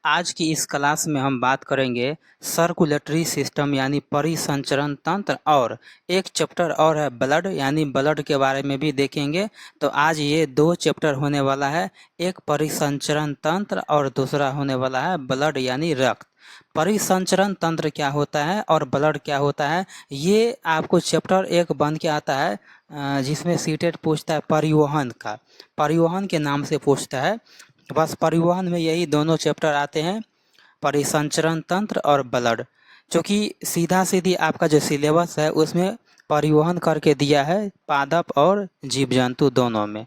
आज की इस क्लास में हम बात करेंगे सर्कुलेटरी सिस्टम यानी परिसंचरण तंत्र, और एक चैप्टर और है ब्लड यानी ब्लड के बारे में भी देखेंगे। तो आज ये दो चैप्टर होने वाला है, एक परिसंचरण तंत्र और दूसरा होने वाला है ब्लड यानी रक्त। परिसंचरण तंत्र क्या होता है और ब्लड क्या होता है, ये आपको चैप्टर एक बन के आता है, जिसमें सीटेट पूछता है परिवहन का, परिवहन के नाम से पूछता है। बस परिवहन में यही दोनों चैप्टर आते हैं, परिसंचरण तंत्र और ब्लड। क्योंकि सीधा सीधी आपका जो सिलेबस है उसमें परिवहन करके दिया है पादप और जीव जंतु दोनों में।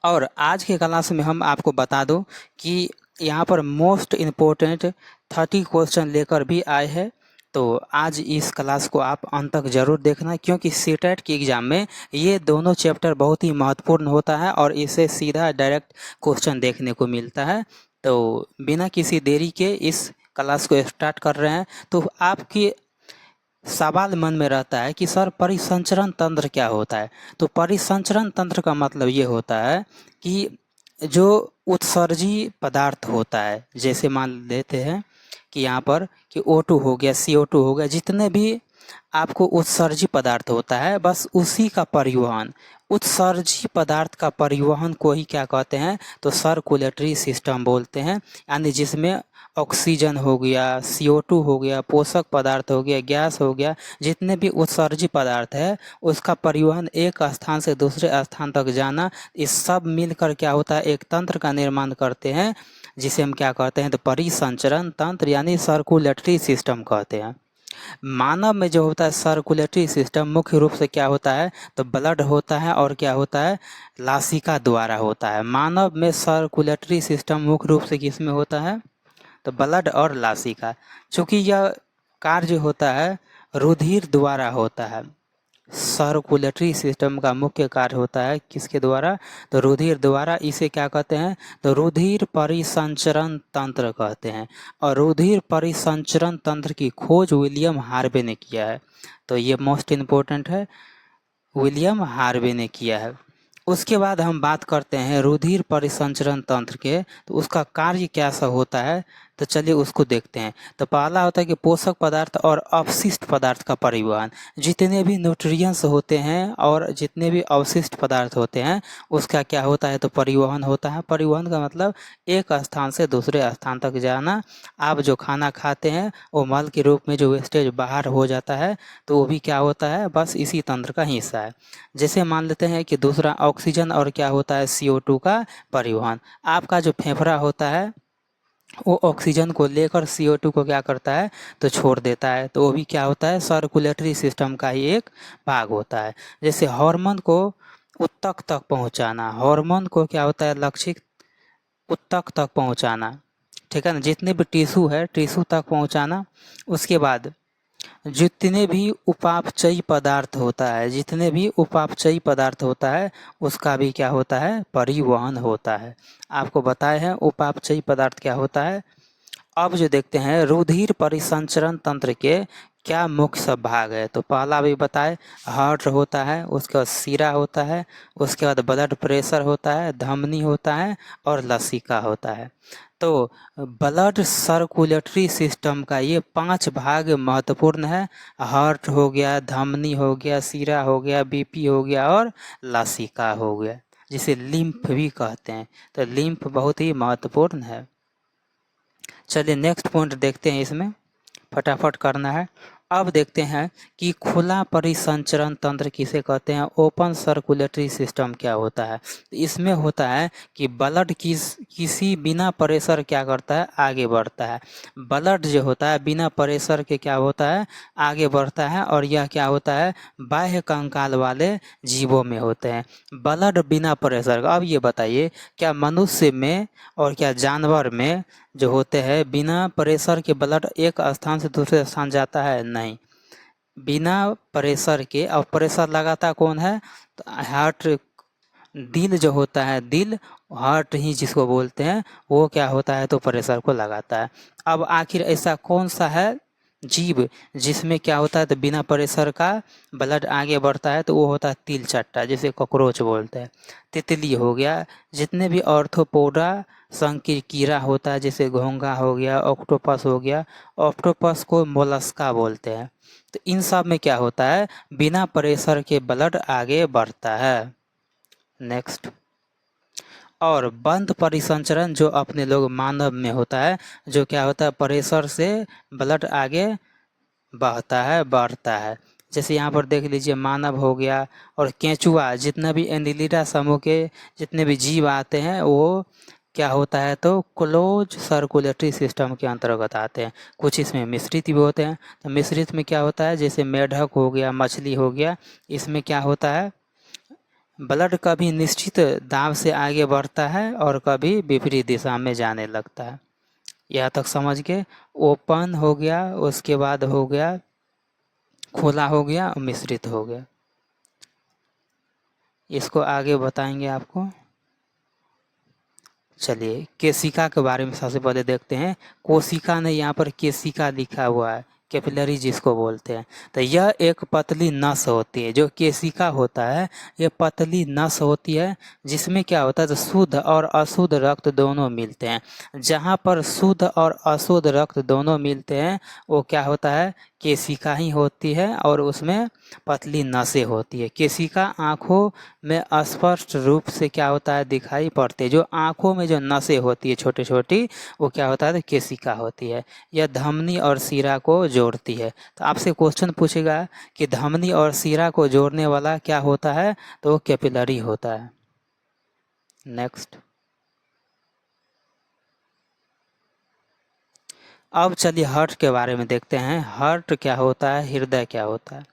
और आज के क्लास में हम आपको बता दूं कि यहाँ पर मोस्ट इम्पोर्टेंट 30 क्वेश्चन लेकर भी आए हैं। तो आज इस क्लास को आप अंत तक जरूर देखना, क्योंकि सीटेट की एग्ज़ाम में ये दोनों चैप्टर बहुत ही महत्वपूर्ण होता है और इसे सीधा डायरेक्ट क्वेश्चन देखने को मिलता है। तो बिना किसी देरी के इस क्लास को स्टार्ट कर रहे हैं। तो आपकी सवाल मन में रहता है कि सर परिसंचरण तंत्र क्या होता है। तो परिसंचरण तंत्र का मतलब ये होता है कि जो उत्सर्जी पदार्थ होता है, जैसे मान लेते हैं कि यहाँ पर कि O2 हो गया, CO2 हो गया, जितने भी आपको उत्सर्जी पदार्थ होता है बस उसी का परिवहन, उत्सर्जी पदार्थ का परिवहन को ही क्या कहते हैं, तो सर्कुलेटरी सिस्टम बोलते हैं। यानी जिसमें ऑक्सीजन हो गया, CO2 हो गया, पोषक पदार्थ हो गया, गैस हो गया, जितने भी उत्सर्जी पदार्थ है उसका परिवहन एक स्थान से दूसरे स्थान तक जाना, इस सब मिलकर क्या होता है, एक तंत्र का निर्माण करते हैं, जिसे हम क्या कहते हैं, तो परिसंचरण तंत्र यानी सर्कुलेटरी सिस्टम कहते हैं। मानव में जो होता है सर्कुलेटरी सिस्टम मुख्य रूप से क्या होता है, तो ब्लड होता है और क्या होता है, लासिका द्वारा होता है। मानव में सर्कुलेटरी सिस्टम मुख्य रूप से किस में होता है, तो ब्लड और लासिका। चूँकि यह कार्य होता है रुधिर द्वारा होता है, सर्कुलेटरी सिस्टम का मुख्य कार्य होता है किसके द्वारा, तो रुधिर द्वारा। इसे क्या कहते हैं, तो रुधिर परिसंचरण तंत्र कहते हैं। और रुधिर परिसंचरण तंत्र की खोज विलियम हार्वे ने किया है। तो ये मोस्ट इम्पोर्टेंट है, विलियम हार्वे ने किया है। उसके बाद हम बात करते हैं रुधिर परिसंचरण तंत्र के, तो उसका कार्य कैसा होता है, तो चलिए उसको देखते हैं। तो पहला होता है कि पोषक पदार्थ और अवशिष्ट पदार्थ का परिवहन। जितने भी न्यूट्रिएंट्स होते हैं और जितने भी अवशिष्ट पदार्थ होते हैं उसका क्या होता है, तो परिवहन होता है। परिवहन का मतलब एक स्थान से दूसरे स्थान तक जाना। आप जो खाना खाते हैं वो मल के रूप में जो वेस्टेज बाहर हो जाता है, तो वो भी क्या होता है, बस इसी तंत्र का हिस्सा है। जैसे मान लेते हैं कि दूसरा ऑक्सीजन और क्या होता है, CO2 का परिवहन। आपका जो फेफड़ा होता है वो ऑक्सीजन को लेकर CO2 को क्या करता है, तो छोड़ देता है। तो वो भी क्या होता है, सर्कुलेटरी सिस्टम का ही एक भाग होता है। जैसे हार्मोन को ऊतक तक पहुंचाना, हार्मोन को क्या होता है, लक्षित ऊतक तक पहुंचाना, ठीक है ना, जितने भी टिश्यू है टिश्यू तक पहुंचाना। उसके बाद जितने भी उपापचयी पदार्थ होता है, जितने भी उपापचयी पदार्थ होता है उसका भी क्या होता है, परिवहन होता है। आपको बताए हैं उपापचयी पदार्थ क्या होता है। अब जो देखते हैं रुधिर परिसंचरण तंत्र के क्या मुख्य सब भाग है, तो पहला भी बताए, हार्ट होता है, उसके बाद शिरा होता है, उसके बाद ब्लड प्रेशर होता है, धमनी होता है और लसिका होता है। तो ब्लड सर्कुलेटरी सिस्टम का ये 5 भाग महत्वपूर्ण है। हार्ट हो गया, धमनी हो गया, शिरा हो गया, BP हो गया और लसिका हो गया, जिसे लिम्फ भी कहते हैं। तो लिम्फ बहुत ही महत्वपूर्ण है। चलिए नेक्स्ट पॉइंट देखते हैं, इसमें फटाफट करना है। अब देखते हैं कि खुला परिसंचरण तंत्र किसे कहते हैं, ओपन सर्कुलेटरी सिस्टम क्या होता है। इसमें होता है कि ब्लड किसी बिना प्रेशर क्या करता है, आगे बढ़ता है। ब्लड जो होता है बिना प्रेशर के क्या होता है, आगे बढ़ता है। और यह क्या होता है, बाह्य कंकाल वाले जीवों में होते हैं ब्लड बिना प्रेशर का। अब ये बताइए, क्या मनुष्य में और क्या जानवर में जो होते हैं बिना प्रेशर के ब्लड एक स्थान से दूसरे स्थान जाता है, नहीं। बिना प्रेशर के, और प्रेशर लगाता कौन है, तो हार्ट, दिल जो होता है, दिल हार्ट ही जिसको बोलते हैं, वो क्या होता है, तो प्रेशर को लगाता है। अब आखिर ऐसा कौन सा है जीव जिसमें क्या होता है तो बिना प्रेशर का ब्लड आगे बढ़ता है तो वो होता है तिल चट्टा, जिसे कॉकरोच बोलते हैं। तितली हो गया। जितने भी ऑर्थ्रोपोडा संघ की कीड़ा होता है, जैसे घोंघा हो गया, ऑक्टोपस हो गया, ऑक्टोपस को मोलस्का बोलते हैं। तो इन सब में क्या होता है, बिना प्रेशर के ब्लड आगे बढ़ता है। नेक्स्ट, और बंद परिसंचरण जो अपने लोग मानव में होता है, जो क्या होता है प्रेशर से ब्लड आगे बहता है, बढ़ता है। जैसे यहाँ पर देख लीजिए मानव हो गया और केंचुआ, जितना भी एनिलिडा समूह के जितने भी जीव आते हैं वो क्या होता है तो क्लोज सर्कुलेटरी सिस्टम के अंतर्गत आते हैं। कुछ इसमें मिश्रित भी होते हैं। तो मिश्रित में क्या होता है, जैसे मेढक हो गया, मछली हो गया, इसमें क्या होता है ब्लड कभी निश्चित दाब से आगे बढ़ता है और कभी विपरीत दिशा में जाने लगता है। यहाँ तक समझ के ओपन हो गया, उसके बाद हो गया खुला हो गया और मिश्रित हो गया। इसको आगे बताएंगे आपको। चलिए केशिका के बारे में सबसे पहले देखते हैं। कोशिका ने यहाँ पर केशिका लिखा हुआ है, कैपिलरी जिसको बोलते हैं। तो यह एक पतली नस होती है। जो केशिका होता है ये पतली नस होती है, जिसमें क्या होता है तो शुद्ध और अशुद्ध रक्त दोनों मिलते हैं। जहाँ पर शुद्ध और अशुद्ध रक्त दोनों मिलते हैं वो क्या होता है, केशिका ही होती है, और उसमें पतली नसें होती है। केशिका आँखों में स्पष्ट रूप से क्या होता है दिखाई पड़ती है। जो आँखों में जो नसें होती है छोटी छोटी, वो क्या होता है तो केशिका होती है। यह धमनी और शिरा को जोड़ती है। तो आपसे क्वेश्चन पूछेगा कि धमनी और शिरा को जोड़ने वाला क्या होता है, तो वो कैपिलरी होता है। नेक्स्ट, अब चलिए हार्ट के बारे में देखते हैं। हार्ट क्या होता है, हृदय क्या होता है।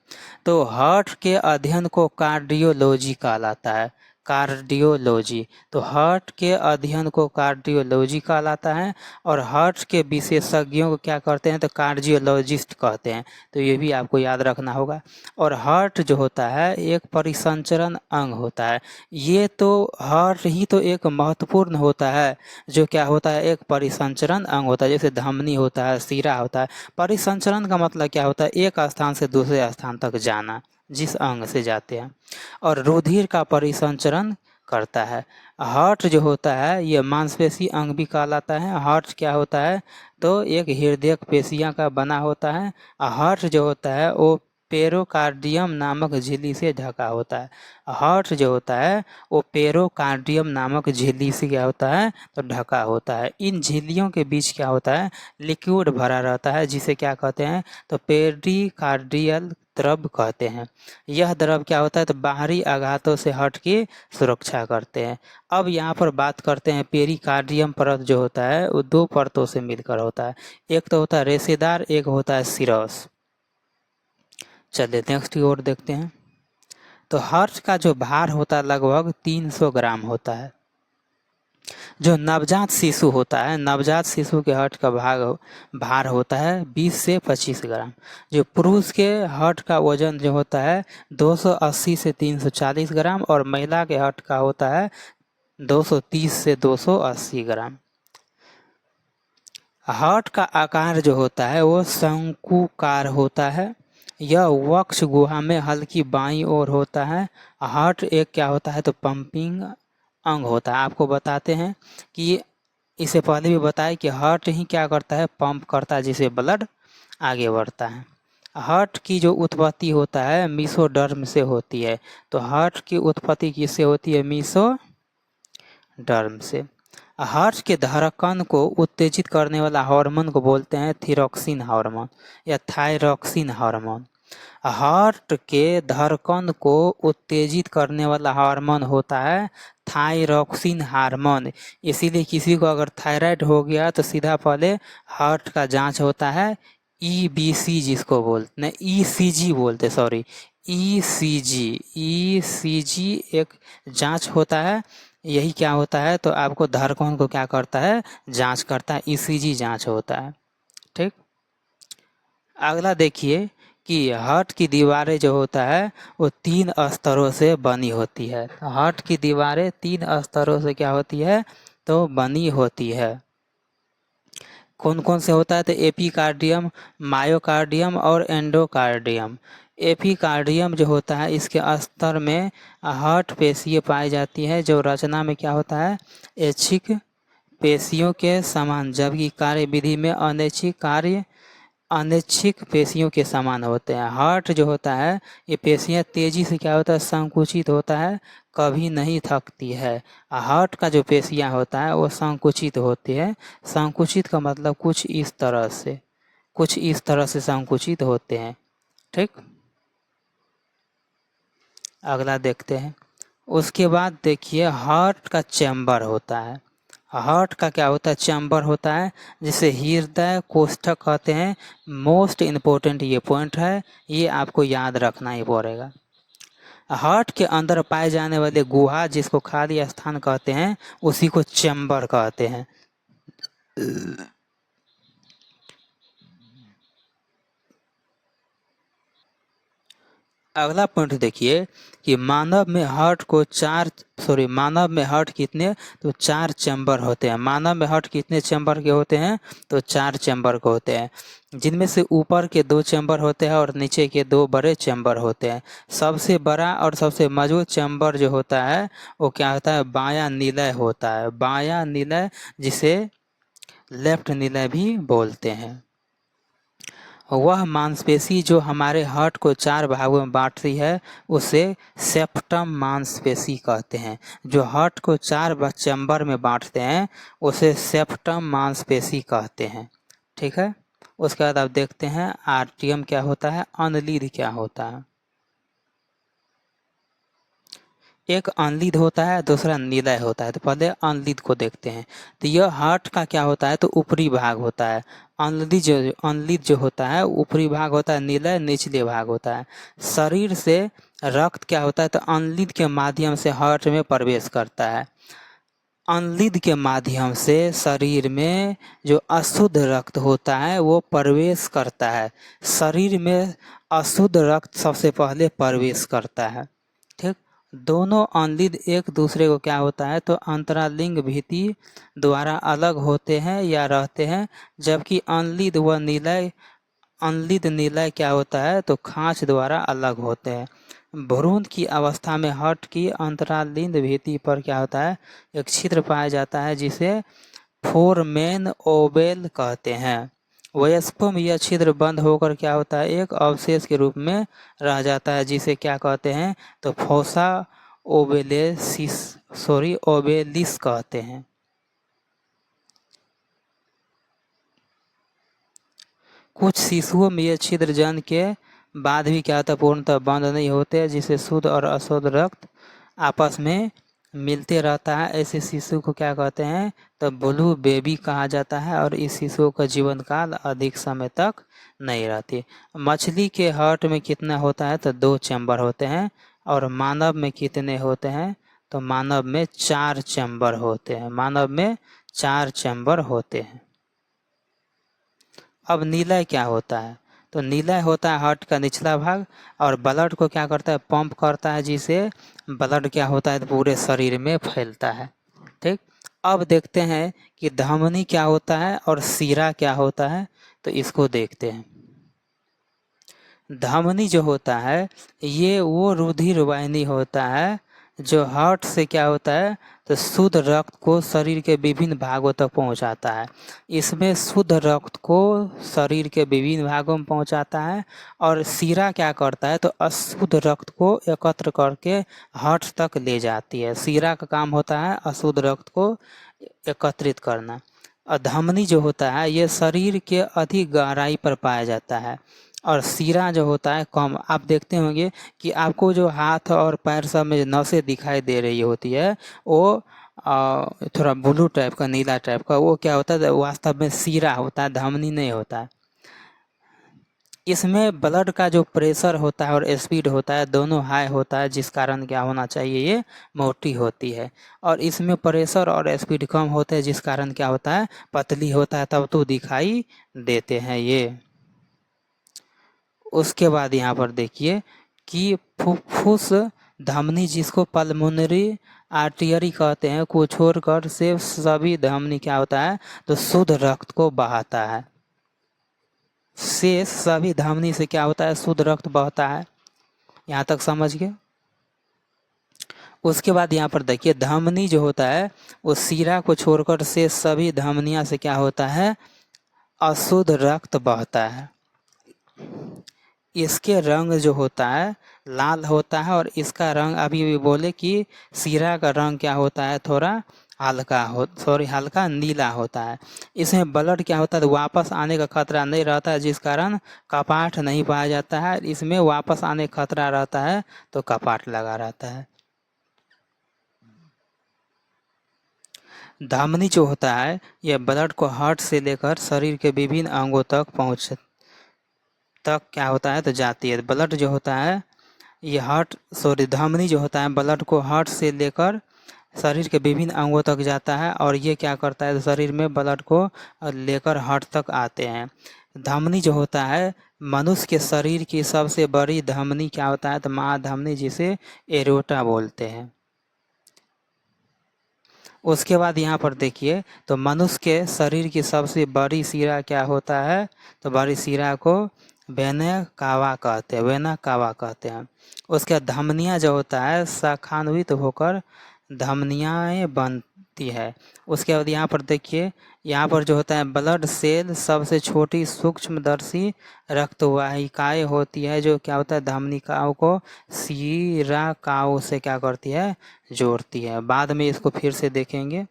तो हार्ट के अध्ययन को कार्डियोलॉजी कहलाता है। कार्डियोलॉजी, तो हार्ट के अध्ययन को कार्डियोलॉजी कहलाता है। और हार्ट के विशेषज्ञों को क्या कहते हैं तो कार्डियोलॉजिस्ट कहते हैं। तो ये भी आपको याद रखना होगा। और हार्ट जो होता है एक परिसंचरण अंग होता है। ये तो हार्ट ही तो एक महत्वपूर्ण होता है, जो क्या होता है एक परिसंचरण अंग होता है। जैसे धमनी होता है, शिरा होता है। परिसंचरण का मतलब क्या होता है, एक स्थान से दूसरे स्थान तक जाना, जिस अंग से जाते हैं। और रुधिर का परिसंचरण करता है। हार्ट जो होता है ये मांसपेशी अंग भी कहलाता है। हार्ट क्या होता है तो एक हृदय पेशियां का बना होता है। हार्ट जो होता है वो पेरोकार्डियम नामक झिल्ली से ढका होता है। हार्ट जो होता है वो पेरोकार्डियम नामक झिल्ली से क्या होता है तो ढका होता है। इन झिल्लियों के बीच क्या होता है लिक्विड भरा रहता है, जिसे क्या कहते हैं तो पेरिकार्डियल द्रव कहते हैं। यह द्रव क्या होता है तो बाहरी आघातों से हार्ट की सुरक्षा करते हैं। अब यहाँ पर बात करते हैं पेरिकार्डियम परत जो होता है वो दो परतों से मिलकर होता है। एक तो होता है रेशेदार, एक होता है सिरस। चलिए नेक्स्ट की ओर देखते हैं। तो हार्ट का जो भार होता है लगभग 300 ग्राम होता है। जो नवजात शिशु होता है, नवजात शिशु के हार्ट का भार होता है 20 से 25 ग्राम। जो पुरुष के हार्ट का वजन जो होता है 280 से 340 ग्राम, और महिला के हार्ट का होता है 230 से 280 ग्राम। हार्ट का आकार जो होता है वो शंकुकार होता है। यह वक्ष गुहा में हल्की बाईं ओर होता है। हार्ट एक क्या होता है तो पंपिंग अंग होता है। आपको बताते हैं कि इससे पहले भी बताया कि हार्ट ही क्या करता है पंप करता है, जिससे ब्लड आगे बढ़ता है। हार्ट की जो उत्पत्ति होता है मीसोडर्म से होती है। तो हार्ट की उत्पत्ति किससे होती है, मीसोडर्म से। हार्ट के धड़कन को उत्तेजित करने वाला हार्मोन को बोलते हैं थायरोक्सिन हार्मोन या थायरोक्सिन हार्मोन। हार्ट के धड़कन को उत्तेजित करने वाला हार्मोन होता है थायरोक्सिन हार्मोन। इसीलिए किसी को अगर थायराइड हो गया तो सीधा पहले हार्ट का जांच होता है, ईबीसी जिसको बोलते हैं, ईसीजी बोलते, सॉरी ईसीजी एक जांच होता है। यही क्या होता है तो आपको धड़कन को क्या करता है जांच करता है, ईसीजी जांच होता है। ठीक, अगला देखिए कि हार्ट की दीवारें जो होता है वो 3 स्तरों से बनी होती है। हार्ट की दीवारें 3 स्तरों से क्या होती है तो बनी होती है। कौन कौन से होता है, तो एपिकार्डियम, मायोकार्डियम और एंडोकार्डियम। एपिकार्डियम जो होता है इसके स्तर में हार्ट पेशियाँ पाई जाती है, जो रचना में क्या होता है, ऐच्छिक पेशियों के समान, जबकि कार्य विधि में अनैच्छिक पेशियों के समान होते हैं। हार्ट जो होता है ये पेशियाँ तेजी से क्या होता है, संकुचित होता है, कभी नहीं थकती है। हार्ट का जो पेशियाँ होता है वो संकुचित होती है। संकुचित का मतलब कुछ इस तरह से संकुचित होते हैं। ठीक, अगला देखते हैं। उसके बाद देखिए हार्ट का चैम्बर होता है। हार्ट का क्या होता है, चैम्बर होता है, जिसे हृदय कोष्ठक कहते हैं। मोस्ट इम्पोर्टेंट ये पॉइंट है, ये आपको याद रखना ही पड़ेगा। हार्ट के अंदर पाए जाने वाले गुहा, जिसको खाली स्थान कहते हैं, उसी को चैम्बर कहते हैं। अगला पॉइंट देखिए कि मानव में हार्ट कितने, तो 4 चैम्बर होते हैं। मानव में हार्ट कितने चैम्बर के होते हैं, तो 4 चैम्बर के होते हैं, जिनमें से ऊपर के 2 चैम्बर होते हैं और नीचे के 2 बड़े चैम्बर होते हैं। सबसे बड़ा और सबसे मजबूत चैम्बर जो होता है वो क्या होता है, बायां निलय होता है। बायां निलय, जिसे लेफ्ट निलय भी बोलते हैं। वह मांसपेशी जो हमारे हार्ट को 4 भागों में बांटती है उसे सेप्टम मांसपेशी कहते हैं। जो हार्ट को 4 चैम्बर में बांटते हैं उसे सेप्टम मांसपेशी कहते हैं। ठीक है, उसके बाद आप देखते हैं आर्टियम क्या होता है, अनलीड क्या होता है। एक अनलीड होता है, दूसरा निलय होता है। तो पहले अनलीड को देखते हैं। तो यह हार्ट का क्या होता है, तो ऊपरी भाग होता है। अनलीड जो होता है ऊपरी भाग होता है, निलय निचले भाग होता है। शरीर से रक्त क्या होता है, तो अनलीड के माध्यम से हार्ट में प्रवेश करता है। अनलीड के माध्यम से शरीर में जो अशुद्ध रक्त होता है वो प्रवेश करता है। शरीर में अशुद्ध रक्त सबसे पहले प्रवेश करता है। ठीक, दोनों अनलीड एक दूसरे को क्या होता है, तो अंतरालिंग भित्ति द्वारा अलग होते हैं या रहते हैं, जबकि अनलीड निलय क्या होता है, तो खांच द्वारा अलग होते हैं। भ्रूण की अवस्था में हार्ट की अंतरालिंग भित्ति पर क्या होता है, एक छिद्र पाया जाता है, जिसे फोरमेन ओवेल कहते हैं। वयस्कों में यह छिद्र बंद होकर क्या होता है, एक अवशेष के रूप में रह जाता है, जिसे क्या कहते हैं, तो फोसा ओवेलिस कहते हैं। कुछ शिशुओं में यह छिद्र जन्म के बाद भी क्या होता है, पूर्णतः बंद नहीं होते, जिसे शुद्ध और अशुद्ध रक्त आपस में मिलते रहता है। ऐसे शिशु को क्या कहते हैं, तो ब्लू बेबी कहा जाता है, और इस शिशु का जीवन काल अधिक समय तक नहीं रहती। मछली के हार्ट में कितना होता है, तो 2 चैम्बर होते हैं। और मानव में कितने होते हैं, तो मानव में 4 चैम्बर होते हैं। मानव में 4 चैम्बर होते हैं। अब निलय क्या होता है, तो निलय होता है हार्ट का निचला भाग, और ब्लड को क्या करता है, पंप करता है, जिसे ब्लड क्या होता है, तो पूरे शरीर में फैलता है। ठीक, अब देखते हैं कि धमनी क्या होता है और सीरा क्या होता है, तो इसको देखते हैं। धमनी जो होता है ये वो रुधिर वाहिनी होता है जो हार्ट से क्या होता है, तो शुद्ध रक्त को शरीर के विभिन्न भागों तक पहुंचाता है। इसमें शुद्ध रक्त को शरीर के विभिन्न भागों में पहुंचाता है, और सीरा क्या करता है, तो अशुद्ध रक्त को एकत्र करके हार्ट तक ले जाती है। सीरा का काम होता है अशुद्ध रक्त को एकत्रित करना। और धमनी जो होता है ये शरीर के अधिक गहराई पर पाया जाता है, और सीरा जो होता है कम। आप देखते होंगे कि आपको जो हाथ और पैर सब में नसें दिखाई दे रही होती है वो थोड़ा ब्लू टाइप का, नीला टाइप का, वो क्या होता है, वास्तव में सीरा होता है, धमनी नहीं होता है। इसमें ब्लड का जो प्रेशर होता है और स्पीड होता है दोनों हाई होता है, जिस कारण क्या होना चाहिए, ये मोटी होती है। और इसमें प्रेशर और स्पीड कम होते हैं, जिस कारण क्या होता है, पतली होता है, तब तो दिखाई देते हैं ये। उसके बाद यहाँ पर देखिए कि फुफ्फुस धमनी, जिसको पल्मोनरी आर्टियरी कहते हैं, को छोड़कर से सभी धमनी क्या होता है तो शुद्ध रक्त को बहाता है। शेष सभी धमनी से क्या होता है शुद्ध रक्त बहता है। यहाँ तक समझ गए। उसके बाद यहाँ पर देखिए धमनी जो होता है वो शिरा को छोड़कर से सभी धमनियाँ से क्या होता है अशुद्ध रक्त बहता है। इसके रंग जो होता है लाल होता है और इसका रंग अभी भी बोले कि शिरा का रंग क्या होता है थोड़ा हल्का नीला होता है। इसमें ब्लड क्या होता है तो वापस आने का खतरा नहीं रहता है, जिस कारण कपाट नहीं पाया जाता है। इसमें वापस आने का खतरा रहता है तो कपाट लगा रहता है। धमनी जो होता है यह ब्लड को हार्ट से लेकर शरीर के विभिन्न अंगों तक क्या होता है तो जाती है। ब्लड जो होता है ये धमनी जो होता है ब्लड को हार्ट से लेकर शरीर के विभिन्न अंगों तक जाता है और ये क्या करता है तो शरीर में ब्लड को लेकर हार्ट तक आते हैं। धमनी जो होता है मनुष्य के शरीर की सबसे बड़ी धमनी क्या होता है तो महाधमनी, जिसे एरोटा बोलते हैं। उसके बाद यहाँ पर देखिए तो मनुष्य के शरीर की सबसे बड़ी शिरा क्या होता है तो बड़ी शिरा को वेना कावा कहते हैं। उसके बाद धमनियाँ जो होता है शाखान्वित होकर धमनियाँ बनती है। उसके बाद यहाँ पर देखिए यहाँ पर जो होता है ब्लड सेल सबसे छोटी सूक्ष्मदर्शी रक्तवाहिकाएँ होती है, जो क्या होता है धमनिकाओं को शिराकाओं से क्या करती है जोड़ती है। बाद में इसको फिर से देखेंगे।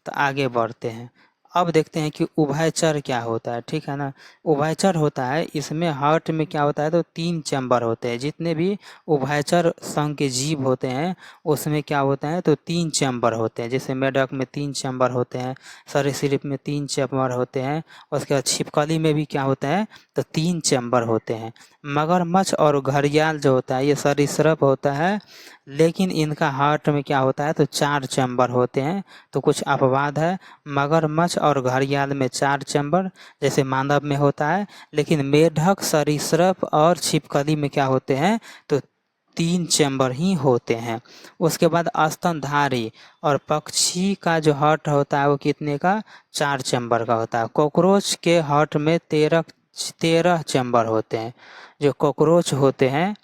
तो आगे बढ़ते हैं। अब देखते हैं कि उभयचर क्या होता है, ठीक है ना। उभयचर होता है इसमें हार्ट में क्या होता है तो 3 चैम्बर होते हैं। जितने भी उभयचर संघ के जीव होते हैं उसमें क्या होता है तो 3 चैम्बर होते हैं। जैसे मेढक में 3 चैम्बर होते हैं, सरीसृप में 3 चैम्बर होते हैं। उसके बाद छिपकली में भी क्या होता है तो 3 चैम्बर होते हैं। मगरमच्छ और घड़ियाल जो होता है ये सरीसृप होता है, लेकिन इनका हार्ट में क्या होता है तो 4 चैम्बर होते हैं। तो कुछ अपवाद है, मगरमच्छ और घड़ियाल में 4 चैम्बर जैसे मानव में होता है, लेकिन मेढक सरीसृप और छिपकली में क्या होते हैं तो 3 चैम्बर ही होते हैं। उसके बाद स्तनधारी और पक्षी का जो हार्ट होता है वो कितने का 4 चैम्बर का होता है। कॉकरोच के हार्ट में 13 चैम्बर होते हैं। जो कॉकरोच होते हैं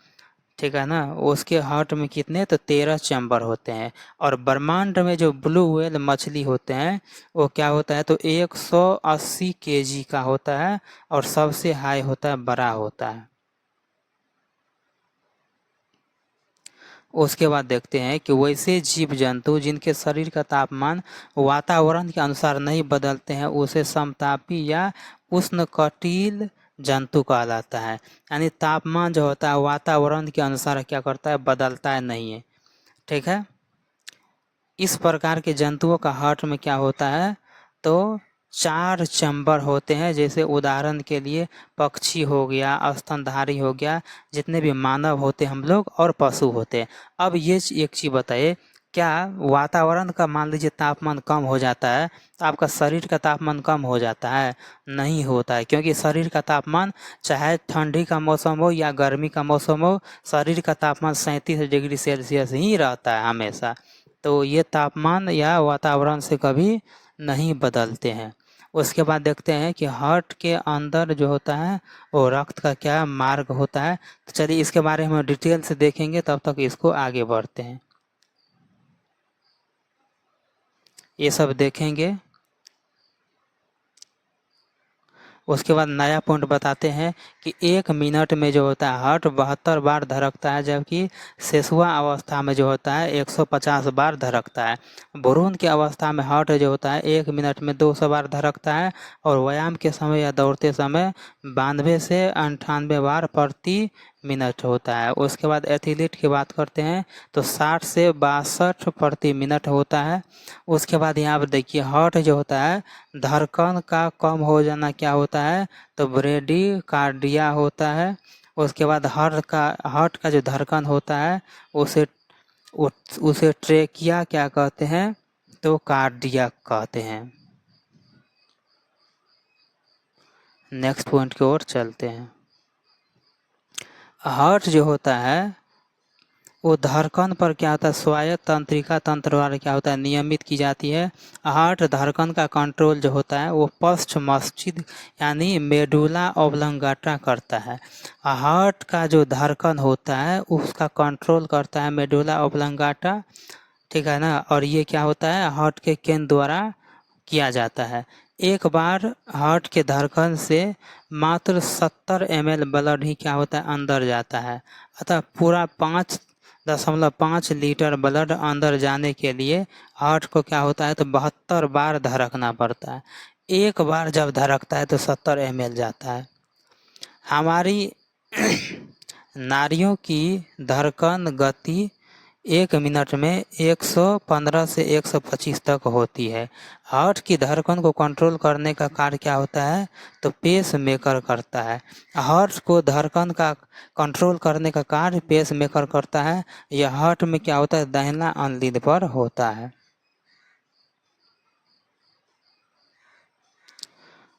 ठीक है ना उसके हार्ट में कितने तो 13 चैम्बर होते हैं। और ब्रह्मांड में जो ब्लू व्हेल मछली होते हैं वो क्या होता है तो 180 केजी का होता है और सबसे हाई होता है बड़ा होता है। उसके बाद देखते हैं कि वैसे जीव जंतु जिनके शरीर का तापमान वातावरण के अनुसार नहीं बदलते हैं उसे समतापी या उष्णकटिल जंतु कहलाता है। यानी तापमान जो होता है वातावरण के अनुसार क्या करता है बदलता है नहीं है, ठीक है। इस प्रकार के जंतुओं का हार्ट में क्या होता है तो 4 चैम्बर होते हैं। जैसे उदाहरण के लिए पक्षी हो गया, स्तनधारी हो गया, जितने भी मानव होते हम लोग और पशु होते हैं। अब ये एक चीज़ बताइए, क्या वातावरण का मान लीजिए तापमान कम हो जाता है तो आपका शरीर का तापमान कम हो जाता है? नहीं होता है, क्योंकि शरीर का तापमान चाहे ठंडी का मौसम हो या गर्मी का मौसम हो, शरीर का तापमान 37 डिग्री सेल्सियस ही रहता है हमेशा। तो ये तापमान या वातावरण से कभी नहीं बदलते हैं। उसके बाद देखते हैं कि हार्ट के अंदर जो होता है वो रक्त का क्या मार्ग होता है। तो चलिए इसके बारे में डिटेल से देखेंगे, तब तक इसको आगे बढ़ते हैं, ये सब देखेंगे। उसके बाद नया पॉइंट बताते हैं कि 1 मिनट में जो होता है हार्ट 72 बार धड़कता है, जबकि शेषुआ अवस्था में जो होता है 150 बार धड़कता है। भ्रूण की अवस्था में हार्ट जो होता है 1 मिनट में 200 बार धड़कता है और व्यायाम के समय या दौड़ते समय 92 से 98 बार प्रति मिनट होता है। उसके बाद एथलीट की बात करते हैं तो 60 से 62 प्रति मिनट होता है। उसके बाद यहाँ पर देखिए हार्ट जो होता है धड़कन का कम हो जाना क्या होता है तो ब्रेडिकार्डिया होता है। उसके बाद हार्ट का जो धड़कन होता है उसे ट्रेकिया क्या कहते हैं तो कार्डिया कहते हैं। नेक्स्ट पॉइंट की ओर चलते हैं। हार्ट जो होता है वो धड़कन पर क्या होता है, स्वायत्त तंत्रिका तंत्र द्वारा क्या होता है, नियमित की जाती है। हार्ट धड़कन का कंट्रोल जो होता है वो पश्च मस्तिष्क यानी मेडुला ऑब्लंगाटा करता है। हार्ट का जो धड़कन होता है उसका कंट्रोल करता है मेडुला ऑब्लंगाटा, ठीक है ना। और ये क्या होता है, हार्ट के केंद्र द्वारा किया जाता है। एक बार हार्ट के धड़कन से मात्र 70 ml ब्लड ही क्या होता है, अंदर जाता है। अतः पूरा 5.5 लीटर ब्लड अंदर जाने के लिए हार्ट को क्या होता है, तो 72 बार धड़कना पड़ता है। एक बार जब धड़कता है तो 70 ml जाता है। हमारी नारियों की धड़कन गति 1 मिनट में 115 से 125 तक होती है। हार्ट की धड़कन को कंट्रोल करने का कार्य क्या होता है, तो पेस मेकर करता है। हार्ट को धड़कन का कंट्रोल करने का कार्य पेस मेकर करता है। यह हार्ट में क्या होता है, दाहिना अंगुली पर होता है।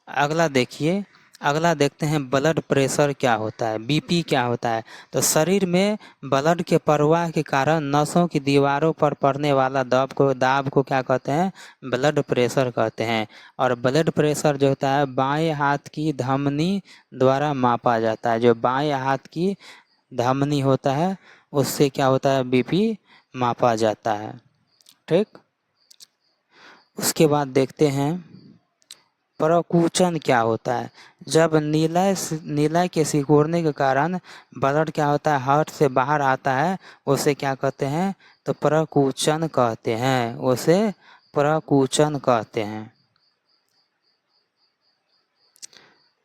अगला देखिए, अगला देखते हैं ब्लड प्रेशर क्या होता है, बीपी क्या होता है। तो शरीर में ब्लड के प्रवाह के कारण नसों की दीवारों पर पड़ने वाला दाब को क्या कहते हैं, ब्लड प्रेशर कहते हैं। और ब्लड प्रेशर जो होता है बाएं हाथ की धमनी द्वारा मापा जाता है। जो बाएं हाथ की धमनी होता है उससे क्या होता है, बीपी मापा जाता है, ठीक। उसके बाद देखते हैं प्रकुचन क्या होता है। जब नीलय के सिकुड़ने के कारण ब्लड क्या होता है, हार्ट से बाहर आता है, उसे क्या कहते हैं, तो प्रकुचन कहते हैं, उसे प्रकुचन कहते हैं।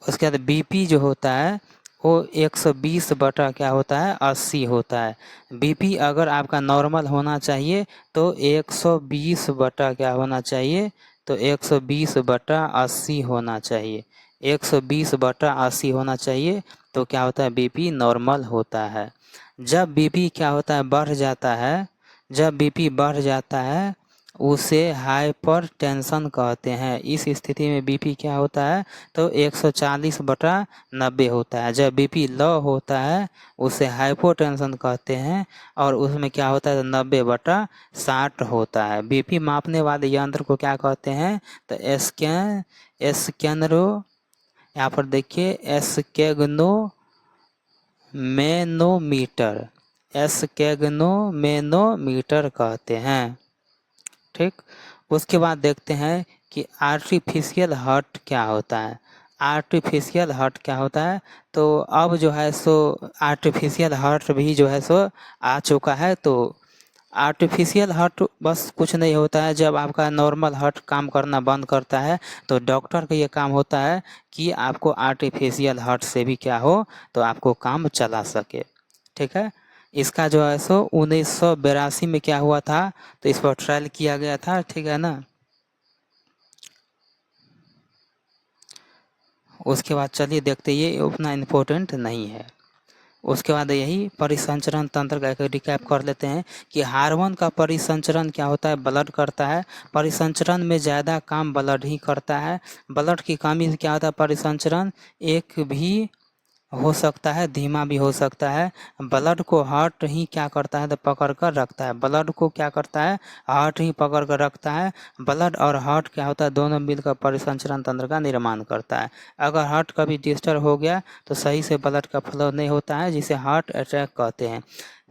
उसके बाद बीपी जो होता है वो 120 बटा क्या होता है, 80 होता है। बीपी अगर आपका नॉर्मल होना चाहिए तो 120 बटा क्या होना चाहिए, तो 120 बटा 80 होना चाहिए। 120 बटा 80 होना चाहिए तो क्या होता है, बीपी नॉर्मल होता है। जब बीपी क्या होता है, बढ़ जाता है, जब बीपी बढ़ जाता है उसे हाइपर टेंशन कहते हैं। इस स्थिति में बीपी क्या होता है, तो 140/90 होता है। जब बीपी लो होता है उसे हाइपोटेंशन कहते हैं और उसमें क्या होता है, 90/60 होता है। बीपी मापने वाले यंत्र को क्या कहते हैं, तो स्कैनरो, यहाँ पर देखिए स्कैग्नोमेनोमीटर कहते हैं, ठीक। उसके बाद देखते हैं कि आर्टिफिशियल हार्ट क्या होता है। आर्टिफिशियल हार्ट क्या होता है, तो अब जो है सो आर्टिफिशियल हार्ट भी जो है सो आ चुका है। तो आर्टिफिशियल हार्ट बस कुछ नहीं होता है, जब आपका नॉर्मल हार्ट काम करना बंद करता है तो डॉक्टर का ये काम होता है कि आपको आर्टिफिशियल हार्ट से भी क्या हो, तो आपको काम चला सके, ठीक है। इसका जो है सो 1982 में क्या हुआ था, तो इस पर ट्रायल किया गया था, ठीक है ना। उसके बाद चलिए देखते, ये उतना इम्पोर्टेंट नहीं है। उसके बाद यही परिसंचरण तंत्र का एक रिकैप कर लेते हैं कि हार्मोन का परिसंचरण क्या होता है, ब्लड करता है। परिसंचरण में ज़्यादा काम ब्लड ही करता है। ब्लड की कमी से क्या होता है, परिसंचरण एक भी हो सकता है, धीमा भी हो सकता है। ब्लड को हार्ट ही क्या करता है, तो पकड़ कर रखता है। ब्लड को क्या करता है, हार्ट ही पकड़ कर रखता है। ब्लड और हार्ट क्या होता है, दोनों मिलकर परिसंचरण तंत्र का निर्माण करता है। अगर हार्ट कभी डिस्टर्ब हो गया तो सही से ब्लड का फ्लो नहीं होता है, जिसे हार्ट अटैक कहते हैं।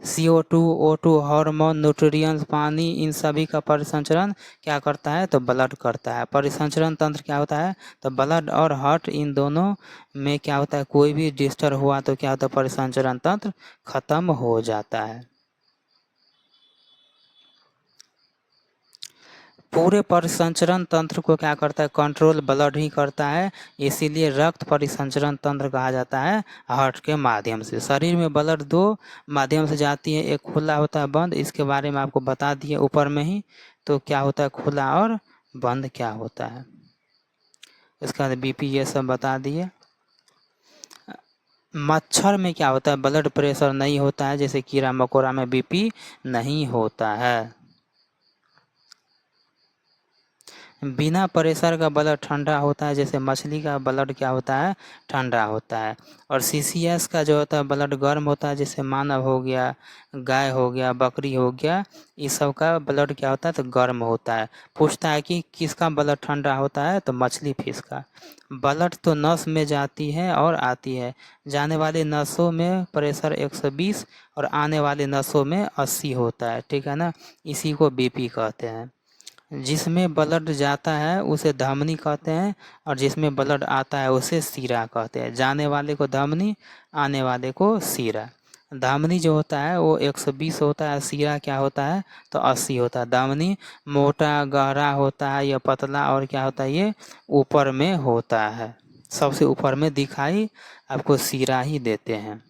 CO2, O2, हार्मोन, न्यूट्रिएंट्स, पानी, इन सभी का परिसंचरण क्या करता है, तो ब्लड करता है। परिसंचरण तंत्र क्या होता है, तो ब्लड और हार्ट इन दोनों में क्या होता है, कोई भी डिस्टर्ब हुआ तो क्या होता है, परिसंचरण तंत्र खत्म हो जाता है। पूरे परिसंचरण तंत्र को क्या करता है, कंट्रोल ब्लड ही करता है। इसीलिए रक्त परिसंचरण तंत्र कहा जाता है हार्ट के माध्यम से। शरीर में ब्लड दो माध्यम से जाती है, एक खुला होता है, बंद। इसके बारे में आपको बता दिए ऊपर में ही, तो क्या होता है, खुला और बंद क्या होता है। इसके बाद बीपी ये सब बता दिए। मच्छर में क्या होता है, ब्लड प्रेशर नहीं होता है, जैसे कीड़ा मकोड़ा में बीपी नहीं होता है। बिना प्रेशर का ब्लड ठंडा होता है, जैसे मछली का ब्लड क्या होता है, ठंडा होता है। और सीसीएस का जो होता है ब्लड गर्म होता है, जैसे मानव हो गया, गाय हो गया, बकरी हो गया, इस सब का ब्लड क्या होता है, तो गर्म होता है। पूछता है कि किसका ब्लड ठंडा होता है, तो मछली फिश का। ब्लड तो नस में जाती है और आती है। जाने वाले नसों में प्रेशर 120 और आने वाले नसों में 80 होता है, ठीक है ना। इसी को बीपी कहते हैं। जिसमें ब्लड जाता है उसे धमनी कहते हैं, और जिसमें ब्लड आता है उसे सीरा कहते हैं। जाने वाले को धमनी, आने वाले को सीरा। धमनी जो होता है वो 120 होता है, सीरा क्या होता है, तो 80 होता है। धमनी मोटा गहरा होता है या पतला, और क्या होता है, ये ऊपर में होता है। सबसे ऊपर में दिखाई आपको सीरा ही देते हैं।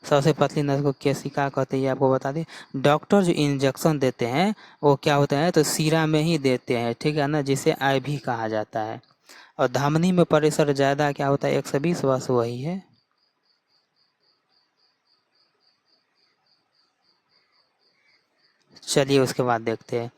सबसे पतली नस को केशिका कहते हैं, ये आपको बता दें। डॉक्टर जो इंजेक्शन देते हैं वो क्या होता है, तो सीरा में ही देते हैं, ठीक है ना, जिसे आईवी कहा जाता है। और धमनी में प्रेशर ज़्यादा क्या होता है, 120, बस वही है। चलिए उसके बाद देखते हैं।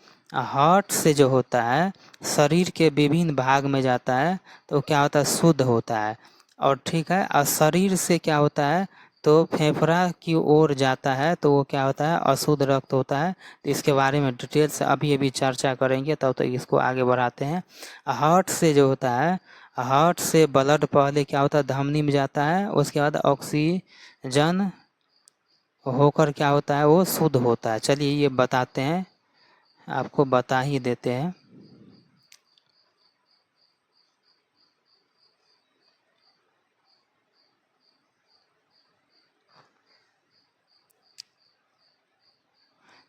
हार्ट से जो होता है शरीर के विभिन्न भाग में जाता है तो क्या होता है, शुद्ध होता है। और ठीक है, और शरीर से क्या होता है, तो फेफड़ा की ओर जाता है तो वो क्या होता है, अशुद्ध रक्त होता है। तो इसके बारे में डिटेल से अभी अभी चर्चा करेंगे, तब तो इसको आगे बढ़ाते हैं। हार्ट से जो होता है, हार्ट से ब्लड पहले क्या होता है, धमनी में जाता है, उसके बाद ऑक्सीजन होकर क्या होता है, वो शुद्ध होता है। चलिए ये बताते हैं, आपको बता ही देते हैं।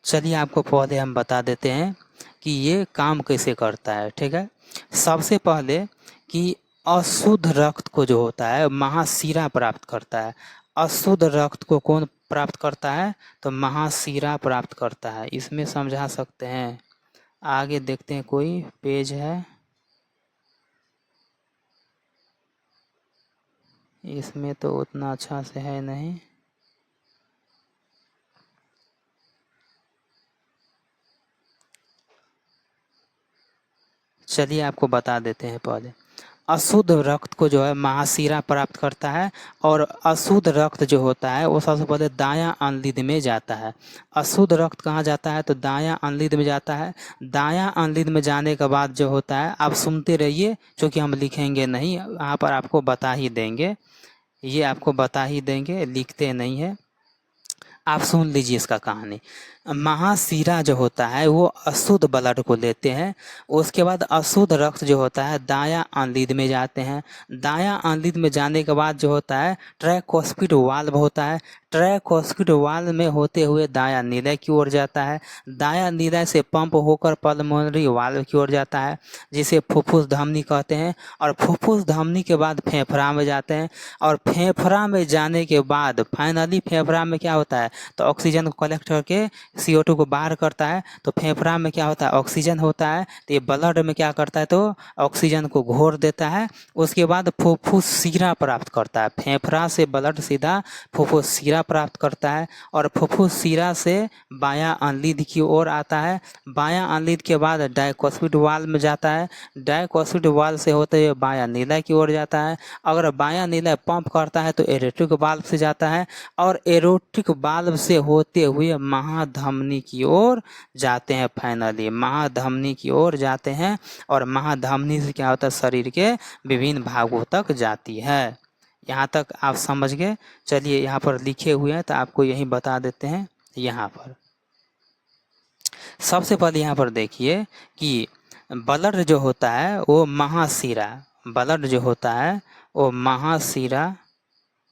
चलिए आपको पहले हम बता देते हैं कि ये काम कैसे करता है, ठीक है। सबसे पहले कि अशुद्ध रक्त को जो होता है महाशिरा प्राप्त करता है। अशुद्ध रक्त को कौन प्राप्त करता है, तो महाशिरा प्राप्त करता है। इसमें समझा सकते हैं। आगे देखते हैं, कोई पेज है, इसमें तो उतना अच्छा से है नहीं। चलिए आपको बता देते हैं पहले। अशुद्ध रक्त को जो है महाशिरा प्राप्त करता है, और अशुद्ध रक्त जो होता है वो सबसे पहले दायां अंलिद में जाता है। अशुद्ध रक्त कहाँ जाता है, तो दायां अंलिद में जाता है। दायां अंलिद में जाने के बाद जो होता है, आप सुनते रहिए, क्योंकि हम लिखेंगे नहीं, यहाँ पर आपको बता ही देंगे, ये आपको बता ही देंगे, लिखते नहीं है। आप सुन लीजिए इसका कहानी। महाशिरा जो होता है वो अशुद्ध ब्लड को लेते हैं। उसके बाद अशुद्ध रक्त जो होता है दायां अंलिद में जाते हैं। दायां अंलिद में जाने के बाद जो होता है ट्राइकोस्पिड वाल्व होता है। ट्राइकोस्पिड वाल्व में होते हुए दायां नीलय की ओर जाता है। दायां नीलय से पंप होकर पल्मोनरी वाल्व की ओर जाता है, जिसे फुफ्फुस धमनी कहते हैं। और फुफ्फुस धमनी के बाद फेफड़ा में जाते हैं। और फेफड़ा में जाने के बाद फाइनली फेफड़ा में क्या होता है, तो ऑक्सीजन को कलेक्ट करके CO2 को बाहर करता है। तो फेफड़ा में क्या होता है, ऑक्सीजन होता है। तो ये ब्लड में क्या करता है, तो ऑक्सीजन को घोर देता है। उसके बाद फुफ्फुस शिरा प्राप्त करता है। फेफड़ा से ब्लड सीधा फुफ्फुस शिरा प्राप्त करता है, और फुफ्फुस शिरा से बायां अंलिद की ओर आता है। बायां अंलिद के बाद डायकोस्पिड वाल्व में जाता है। डायकोस्पिड वाल्व से होते हुए बायां नीलय की ओर जाता है। अगर बायां नीलय पंप करता है तो एरोटिक वाल्व से जाता है, और एरोटिक वाल्व से होते हुए महाधमनी की ओर जाते हैं। फाइनली महाधमनी की ओर जाते हैं, और महाधमनी से क्या होता है, शरीर के विभिन्न भागों तक जाती है। यहाँ तक आप समझ गए। चलिए यहाँ पर लिखे हुए हैं तो आपको यही बता देते हैं। यहाँ पर सबसे पहले यहाँ पर देखिए कि ब्लड जो होता है वो महाशिरा, ब्लड जो होता है वो महाशिरा,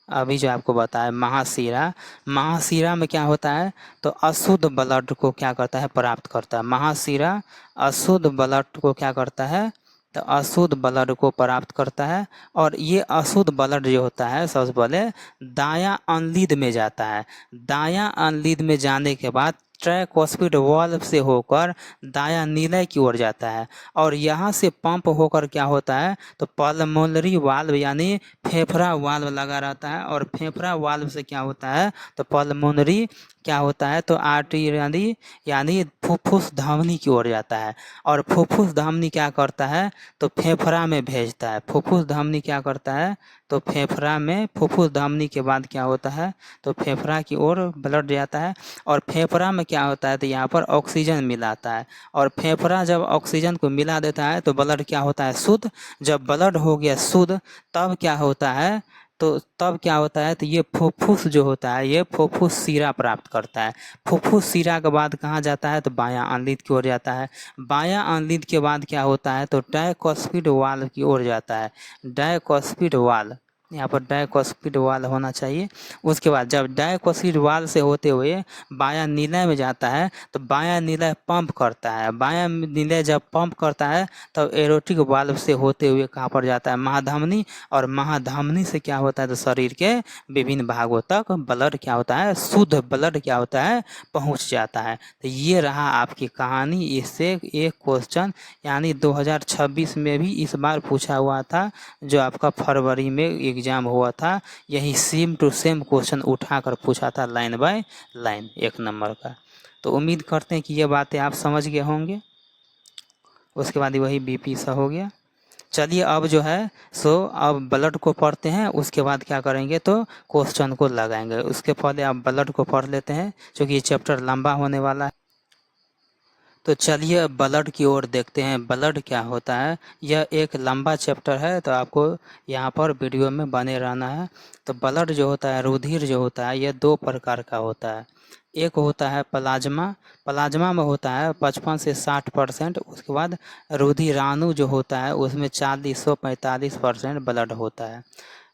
अभी जो आपको बताया महाशिरा, महाशिरा में क्या होता है, तो अशुद्ध ब्लड को क्या करता है, प्राप्त करता है। महाशिरा अशुद्ध ब्लड को क्या करता है, तो अशुद्ध ब्लड को प्राप्त करता है। और ये अशुद्ध ब्लड जो होता है सबसे पहले दायां अंलिद में जाता है। दायां अंलिद में जाने के बाद ट्राइकोस्पिड वाल्व से होकर दायां नीलय की ओर जाता है, और यहाँ से पंप होकर क्या होता है, तो पल्मोनरी वाल्व यानी फेफड़ा वाल्व लगा रहता है। और फेफड़ा वाल्व से क्या होता है, तो पल्मोनरी क्या होता है, तो आर्टरी यानी फुफ्फुस धमनी की ओर जाता है। और फुफ्फुस धमनी क्या करता है, तो फेफड़ा में भेजता है। फुफ्फुस धमनी क्या करता है, तो फेफड़ा में, फुफ्फुस धमनी के बाद क्या होता है, तो फेफड़ा की ओर ब्लड जाता है। और फेफड़ा में क्या होता है, तो यहाँ पर ऑक्सीजन मिलाता है। और फेफड़ा जब ऑक्सीजन को मिला देता है तो ब्लड क्या होता है, शुद्ध। जब ब्लड हो गया शुद्ध, तब क्या होता है, तो तब क्या होता है, तो ये फुफ्फुस जो होता है, ये फुफ्फुस सिरा प्राप्त करता है। फुफ्फुस सिरा के बाद कहाँ जाता है, तो बायां अनलिद की ओर जाता है। बायां अनलिद के बाद क्या होता है, तो डायकोस्पिड वाल्व की ओर जाता है। डायकोस्पिड वाल्व, यहाँ पर डायकोस्पिड वाल्व होना चाहिए। उसके बाद जब डायकोस्पिड वाल्व से होते हुए बायां निलय में जाता है, तो बायां निलय पंप करता है। बायां निलय जब पंप करता है, तब एरोटिक वाल्व से होते हुए कहाँ पर जाता है, महाधमनी। और महाधमनी से क्या होता है, तो शरीर के विभिन्न भागों तक ब्लड क्या होता है, शुद्ध ब्लड क्या होता है, पहुंच जाता है। तो ये रहा आपकी कहानी। इससे एक क्वेश्चन यानी 2026 में भी इस बार पूछा हुआ था, जो आपका फरवरी में एग्जाम हुआ था। यही सेम टू सेम क्वेश्चन उठाकर पूछा था, लाइन बाय लाइन, 1 नंबर का। तो उम्मीद करते हैं कि ये बातें आप समझ गए होंगे। उसके बाद वही बीपी सा हो गया। चलिए अब जो है सो अब ब्लड को पढ़ते हैं, उसके बाद क्या करेंगे, तो क्वेश्चन को लगाएंगे। उसके पहले आप ब्लड को पढ़ लेते हैं, क्योंकि ये चैप्टर लंबा होने वाला है। तो चलिए ब्लड की ओर देखते हैं, ब्लड क्या होता है। यह एक लंबा चैप्टर है, तो आपको यहाँ पर वीडियो में बने रहना है। तो ब्लड जो होता है, रुधिर जो होता है, यह 2 प्रकार का होता है। एक होता है प्लाज्मा। प्लाज्मा में होता है 55 से 60%। उसके बाद रुधिराणु जो होता है, उसमें 40 से 45% ब्लड होता है।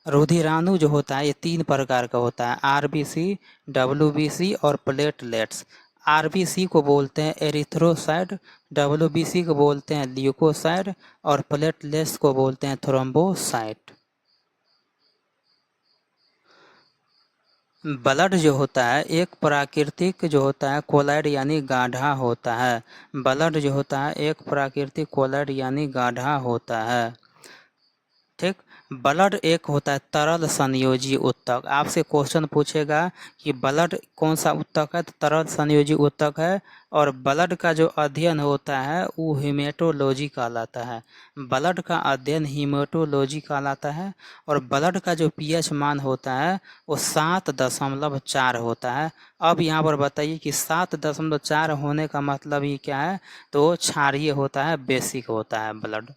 रुधिराणु जो होता है, ये 3 प्रकार का होता है, आरबीसी, डब्ल्यूबीसी और प्लेटलेट्स। आरबीसी को बोलते हैं एरिथ्रोसाइट, डब्ल्यूबीसी को बोलते हैं ल्यूकोसाइट और प्लेटलेट्स को बोलते हैं थ्रोम्बोसाइट। ब्लड जो होता है एक प्राकृतिक जो होता है कोलाइड यानी गाढ़ा होता है। ब्लड जो होता है एक प्राकृतिक कोलाइड यानी गाढ़ा होता है। ठीक। ब्लड एक होता है तरल संयोजी उत्तक। आपसे क्वेश्चन पूछेगा कि ब्लड कौन सा उत्तक है, तो तरल संयोजी उत्तक है। और ब्लड का जो अध्ययन होता है वो हीमेटोलॉजी कहलाता है। ब्लड का अध्ययन हीमेटोलॉजी कहलाता है। और ब्लड का जो पीएच मान होता है वो 7.4 होता है। अब यहाँ पर बताइए कि 7.4 होने का मतलब ही क्या है, तो क्षारीय होता है, बेसिक होता है ब्लड।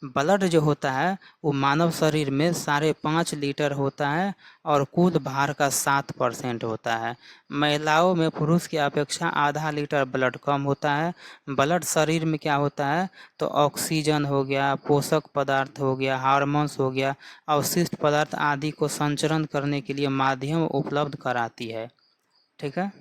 ब्लड जो होता है वो मानव शरीर में 5.5 लीटर होता है और कुल भार का 7% होता है। महिलाओं में पुरुष की अपेक्षा आधा लीटर ब्लड कम होता है। ब्लड शरीर में क्या होता है, तो ऑक्सीजन हो गया, पोषक पदार्थ हो गया, हार्मोन्स हो गया, अवशिष्ट पदार्थ आदि को संचरण करने के लिए माध्यम उपलब्ध कराती है। ठीक है।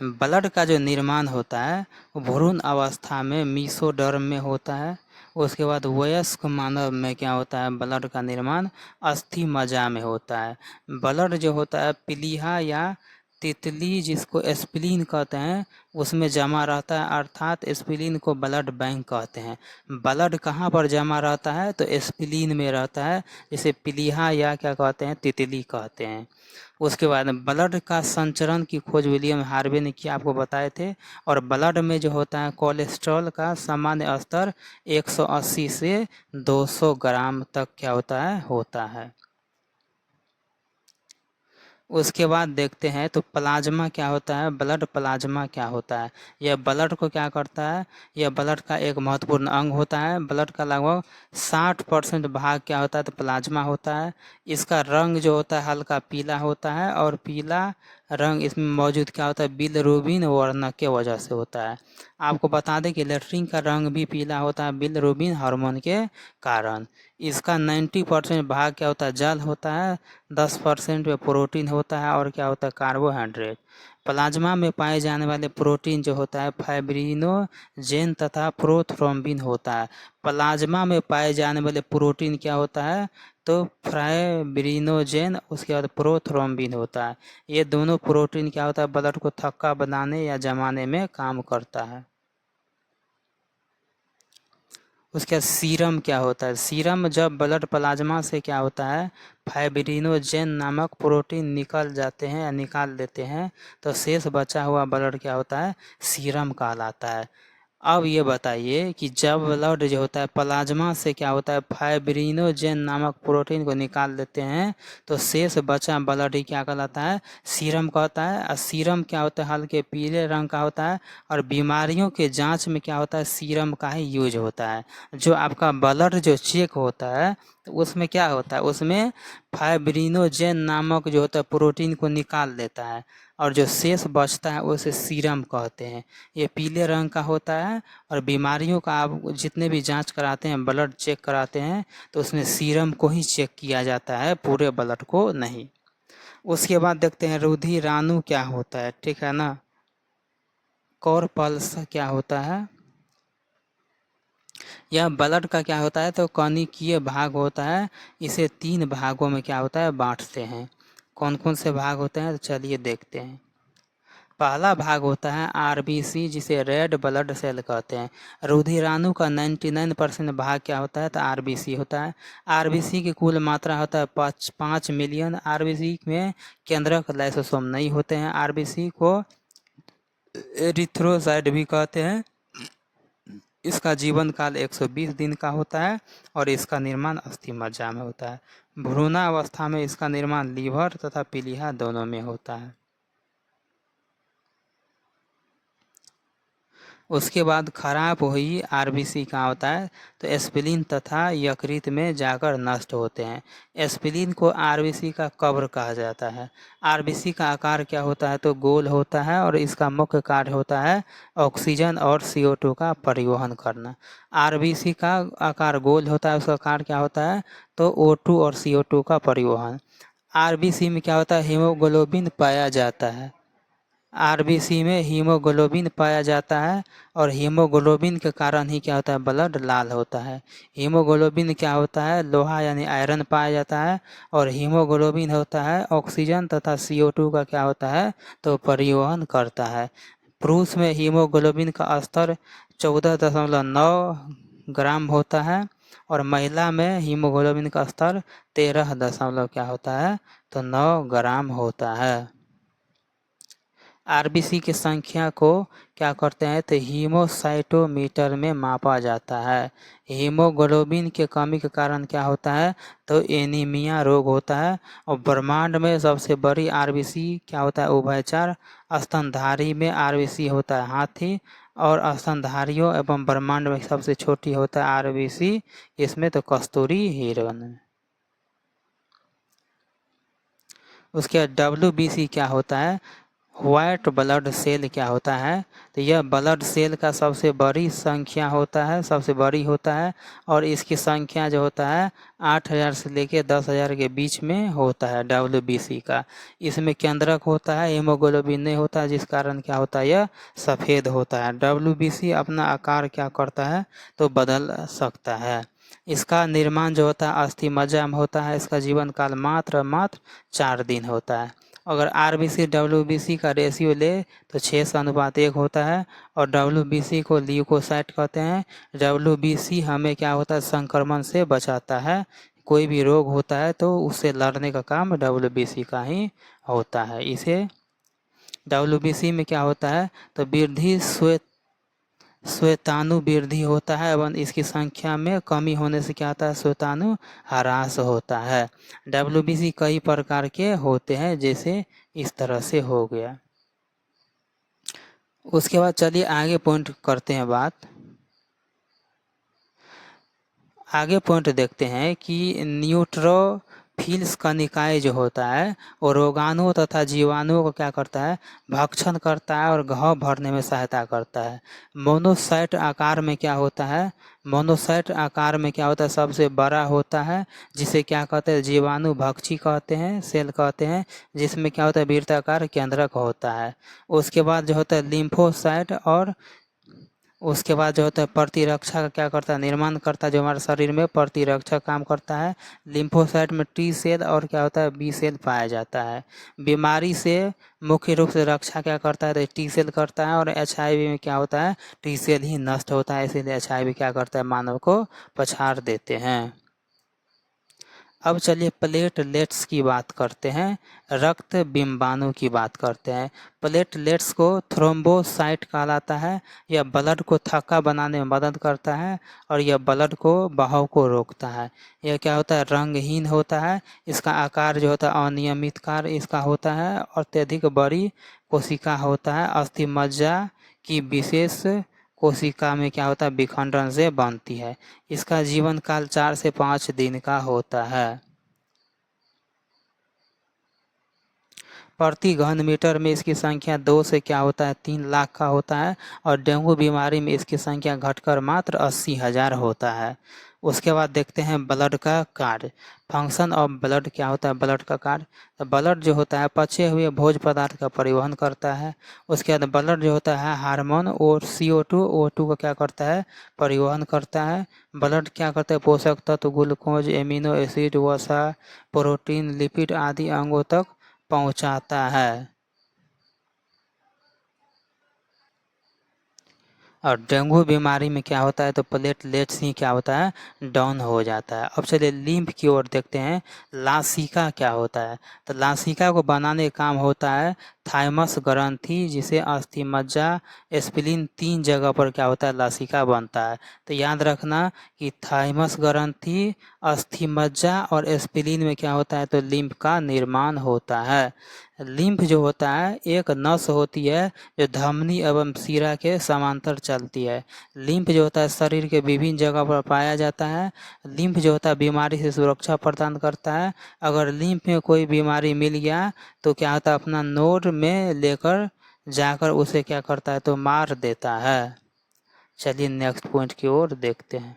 ब्लड का जो निर्माण होता है वो भ्रूण अवस्था में मीसोडर्म में होता है। उसके बाद वयस्क मानव में क्या होता है, ब्लड का निर्माण अस्थि मज्जा में होता है। ब्लड जो होता है पीलिया या तितली जिसको एस्पिलिन कहते हैं उसमें जमा रहता है, अर्थात एस्पिलिन को ब्लड बैंक कहते हैं। ब्लड कहाँ पर जमा रहता है, तो एस्पिलिन में रहता है, जिसे पीलिया या क्या कहते हैं, तितली कहते हैं। उसके बाद ब्लड का संचरण की खोज विलियम हार्वे ने किया, आपको बताए थे। और ब्लड में जो होता है कोलेस्ट्रॉल का सामान्य स्तर 180 से 200 ग्राम तक क्या होता है। उसके बाद देखते हैं तो प्लाज्मा क्या होता है, ब्लड प्लाज्मा क्या होता है। यह ब्लड को क्या करता है, यह ब्लड का एक महत्वपूर्ण अंग होता है। ब्लड का लगभग 60% भाग क्या होता है, तो प्लाज्मा होता है। इसका रंग जो होता है हल्का पीला होता है और पीला रंग इसमें मौजूद क्या होता है, बिलरुबिन वर्णक के वजह से होता है। आपको बता दें कि लेट्रिन का रंग भी पीला होता है बिलरुबिन हार्मोन के कारण। इसका 90% भाग क्या होता है, जल होता है, 10% में प्रोटीन होता है और क्या होता है, कार्बोहाइड्रेट। प्लाज्मा में पाए जाने वाले प्रोटीन जो होता है फाइब्रिनोजेन तथा प्रोथ्रोम्बिन होता है। प्लाज्मा में पाए जाने वाले प्रोटीन क्या होता है, तो फाइब्रिनोजेन, उसके बाद प्रोथ्रोम्बिन होता है। ये दोनों प्रोटीन क्या होता है, ब्लड को थक्का बनाने या जमाने में काम करता है। उसके बाद सीरम क्या होता है? सीरम जब ब्लड प्लाज्मा से क्या होता है, फाइब्रिनोजेन नामक प्रोटीन निकल जाते हैं या निकाल देते हैं, तो शेष बचा हुआ ब्लड क्या होता है, सीरम कहलाता है। अब ये बताइए कि जब ब्लड जो होता है प्लाज्मा से क्या होता है, फाइब्रिनोजेन नामक प्रोटीन को निकाल देते हैं, तो शेष बचा ब्लड ही क्या कहलाता है, सीरम कहता है। और सीरम क्या होता है, हल्के पीले रंग का होता है, और बीमारियों के जांच में क्या होता है, सीरम का ही यूज होता है। जो आपका ब्लड जो चेक होता है, तो उसमें क्या होता है, उसमें फाइब्रिनोजेन नामक जो होता है प्रोटीन को निकाल देता है, और जो शेष बचता है उसे सीरम कहते हैं। ये पीले रंग का होता है, और बीमारियों का आप जितने भी जांच कराते हैं, ब्लड चेक कराते हैं, तो उसमें सीरम को ही चेक किया जाता है, पूरे ब्लड को नहीं। उसके बाद देखते हैं रुधिराणु क्या होता है, ठीक है ना। कॉर्पल्स क्या होता है, यह ब्लड का क्या होता है, तो कणिकीय भाग होता है। इसे 3 भागों में क्या होता है, बांटते हैं। कौन कौन से भाग होते हैं, तो चलिए देखते हैं। पहला भाग होता है आरबीसी, जिसे रेड ब्लड सेल कहते हैं। रुधिराणु का 99% भाग क्या होता है, तो आरबीसी होता है। आरबीसी की कुल मात्रा होता है 5 मिलियन। आरबीसी में केंद्रक लाइसोसोम नहीं होते हैं। आरबीसी को एरिथ्रोसाइट भी कहते हैं। इसका जीवन काल 120 दिन का होता है, और इसका निर्माण अस्थि मज्जा में होता है। भ्रूणावस्था में इसका निर्माण लीवर तथा पीलिया दोनों में होता है। उसके बाद खराब हुई आरबीसी कहाँ होता है, तो एस्पिरिन तथा यकृत में जाकर नष्ट होते हैं। एस्पिरिन को आरबीसी का कब्र कहा जाता है। आरबीसी का आकार क्या होता है, तो गोल होता है, और इसका मुख्य कार्य होता है ऑक्सीजन और CO2 का परिवहन करना। आरबीसी का आकार गोल होता है, उसका कार्य क्या होता है, तो O2 और CO2 का परिवहन। आरबीसी में क्या होता है, हीमोग्लोबिन पाया जाता है। आरबीसी में हीमोग्लोबिन पाया जाता है, और हीमोग्लोबिन के कारण ही क्या होता है, ब्लड लाल होता है। हीमोग्लोबिन क्या होता है, लोहा यानी आयरन पाया जाता है, और हीमोग्लोबिन होता है ऑक्सीजन तथा CO2 का क्या होता है, तो परिवहन करता है। पुरुष में हीमोग्लोबिन का स्तर 14.9 ग्राम होता है, और महिला में हीमोग्लोबिन का स्तर 13 दशमलव क्या होता है, तो 9 ग्राम होता है। आरबीसी की संख्या को क्या करते हैं, तो हीमोसाइटोमीटर में मापा जाता है। हीमोग्लोबिन के कमी के कारण क्या होता है, तो एनीमिया रोग होता है। और ब्रह्मांड में सबसे बड़ी आरबीसी क्या होता है, उभयचर। स्तनधारी में आरबीसी होता है हाथी, और स्तनधारियों एवं ब्रह्मांड में सबसे छोटी होता है आरबीसी, इसमें तो कस्तूरी हिरण। उसके बाद WBC क्या होता है, व्हाइट ब्लड सेल क्या होता है, तो यह ब्लड सेल का सबसे बड़ी संख्या होता है, सबसे बड़ी होता है, और इसकी संख्या जो होता है 8000 से लेके 10,000 के बीच में होता है WBC का। इसमें केंद्रक होता है, हीमोग्लोबिन नहीं होता है, जिस कारण क्या होता है, यह सफ़ेद होता है। WBC अपना आकार क्या करता है, तो बदल सकता है। इसका निर्माण जो होता है अस्थि मज्जा में होता है। इसका जीवन काल मात्र 4 दिन होता है। अगर आरबीसी WBC का रेशियो ले तो 6:1 होता है, और WBC को ल्यूकोसाइट कहते हैं। WBC हमें क्या होता है, संक्रमण से बचाता है। कोई भी रोग होता है तो उससे लड़ने का काम WBC का ही होता है। इसे WBC में क्या होता है, तो वृद्धि श्वेताणु वृद्धि होता है, एवं इसकी संख्या में कमी होने से क्या होता है, श्वेताणु ह्रास होता है। WBC कई प्रकार के होते हैं, जैसे इस तरह से हो गया। उसके बाद चलिए आगे पॉइंट करते हैं बात। आगे पॉइंट देखते हैं कि न्यूट्रोफिल्स का निकाय जो होता है वो रोगाणुओं तथा जीवाणुओं को क्या करता है, भक्षण करता है, और घाव भरने में सहायता करता है। मोनोसाइट आकार में क्या होता है, मोनोसाइट आकार में क्या होता है, सबसे बड़ा होता है, जिसे क्या कहते हैं, जीवाणु भक्षी कहते हैं, सेल कहते हैं, जिसमें क्या होता है, वृत्ताकार केंद्रक होता है। उसके बाद जो होता है लिम्फोसाइट और उसके बाद जो होता है प्रतिरक्षा का क्या करता है, निर्माण करता है, जो हमारे शरीर में प्रतिरक्षा काम करता है। लिम्फोसाइट में टी सेल और क्या होता है, बी सेल पाया जाता है। बीमारी से मुख्य रूप से रक्षा क्या करता है, तो टी सेल करता है। और HIV में क्या होता है, टी सेल ही नष्ट होता है, इसीलिए HIV क्या करता है, मानव को पछाड़ देते हैं। अब चलिए प्लेटलेट्स की बात करते हैं, रक्त बिंबाणु की बात करते हैं। प्लेटलेट्स को थ्रोम्बोसाइट कहलाता है। यह ब्लड को थक्का बनाने में मदद करता है और यह ब्लड को बहाव को रोकता है। यह क्या होता है, रंगहीन होता है। इसका आकार जो होता है अनियमित कार इसका होता है और अत्यधिक बड़ी कोशिका होता है। अस्थि मज्जा की विशेष कोशिका में क्या होता है, विखंडन से बनती है। इसका जीवन काल 4 से 5 दिन का होता है। प्रति घन मीटर में इसकी संख्या 2 से क्या होता है, 3 लाख का होता है। और डेंगू बीमारी में इसकी संख्या घटकर मात्र 80,000 होता है। उसके बाद देखते हैं ब्लड का कार्य। फंक्शन ऑफ ब्लड क्या होता है, ब्लड का कार्य। तो ब्लड जो होता है पचे हुए भोज्य पदार्थ का परिवहन करता है। उसके बाद ब्लड जो होता है हार्मोन और CO2 का क्या करता है, परिवहन करता है। ब्लड क्या करता है, पोषक तत्व ग्लूकोज, एमिनो एसिड, वसा, प्रोटीन, लिपिड आदि अंगों तक पहुंचाता है। और डेंगू बीमारी में क्या होता है, तो प्लेटलेट्स ही क्या होता है, डाउन हो जाता है। अब चलिए लिम्फ की ओर देखते हैं। लासिका क्या होता है, तो लासिका को बनाने का काम होता है थाइमस ग्रंथि, जिसे अस्थि मज्जा स्प्लीन 3 जगह पर क्या होता है, लासिका बनता है। तो याद रखना कि थाइमस ग्रंथि, अस्थि मज्जा और स्प्लीन में क्या होता है, तो लिम्फ का निर्माण होता है। लिम्फ जो होता है एक नस होती है जो धमनी एवं शिरा के समांतर चलती है। लिम्फ जो होता है शरीर के विभिन्न जगह पर पाया जाता है। लिम्फ जो होता है बीमारी से सुरक्षा प्रदान करता है। अगर लिम्फ में कोई बीमारी मिल गया तो क्या होता है, अपना नोड में लेकर जाकर उसे क्या करता है, तो मार देता है। चलिए नेक्स्ट पॉइंट की ओर देखते हैं।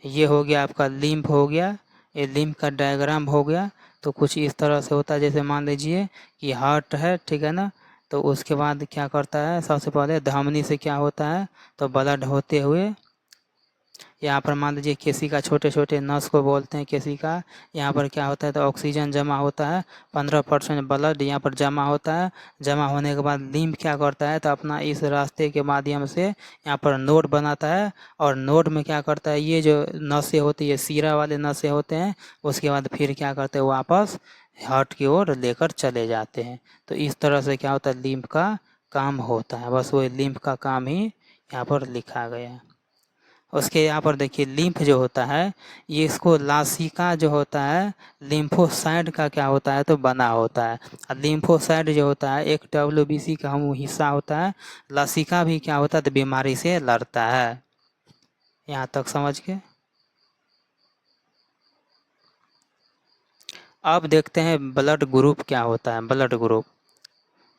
ये हो गया आपका लिम्फ हो गया, ये लिम्फ का डायग्राम हो गया। तो कुछ इस तरह से होता है, जैसे मान लीजिए कि हार्ट है, ठीक है ना। तो उसके बाद क्या करता है, सबसे पहले धमनी से क्या होता है, तो ब्लड होते हुए यहाँ पर मान लीजिए केशिका, छोटे छोटे नस को बोलते हैं केशिका। यहाँ पर क्या होता है, तो ऑक्सीजन जमा होता है, 15% ब्लड यहाँ पर जमा होता है। जमा होने के बाद लिम्फ क्या करता है, तो अपना इस रास्ते के माध्यम से यहाँ पर नोड बनाता है। और नोड में क्या करता है, ये जो नसें होती है शिरा वाले नसें होते हैं, उसके बाद फिर क्या करते हैं, वापस हार्ट की ओर लेकर चले जाते हैं। तो इस तरह से क्या होता है, लिम्फ का काम होता है। बस वही लिम्फ का काम ही यहाँ पर लिखा गया है। उसके यहाँ पर देखिए लिम्फ जो होता है, ये इसको लासिका जो होता है लिम्फोसाइट का क्या होता है, तो बना होता है। और लिम्फोसाइट जो होता है एक WBC का हम हिस्सा होता है। लासिका भी क्या होता है, तो बीमारी से लड़ता है। यहाँ तक समझ के अब देखते हैं ब्लड ग्रुप क्या होता है।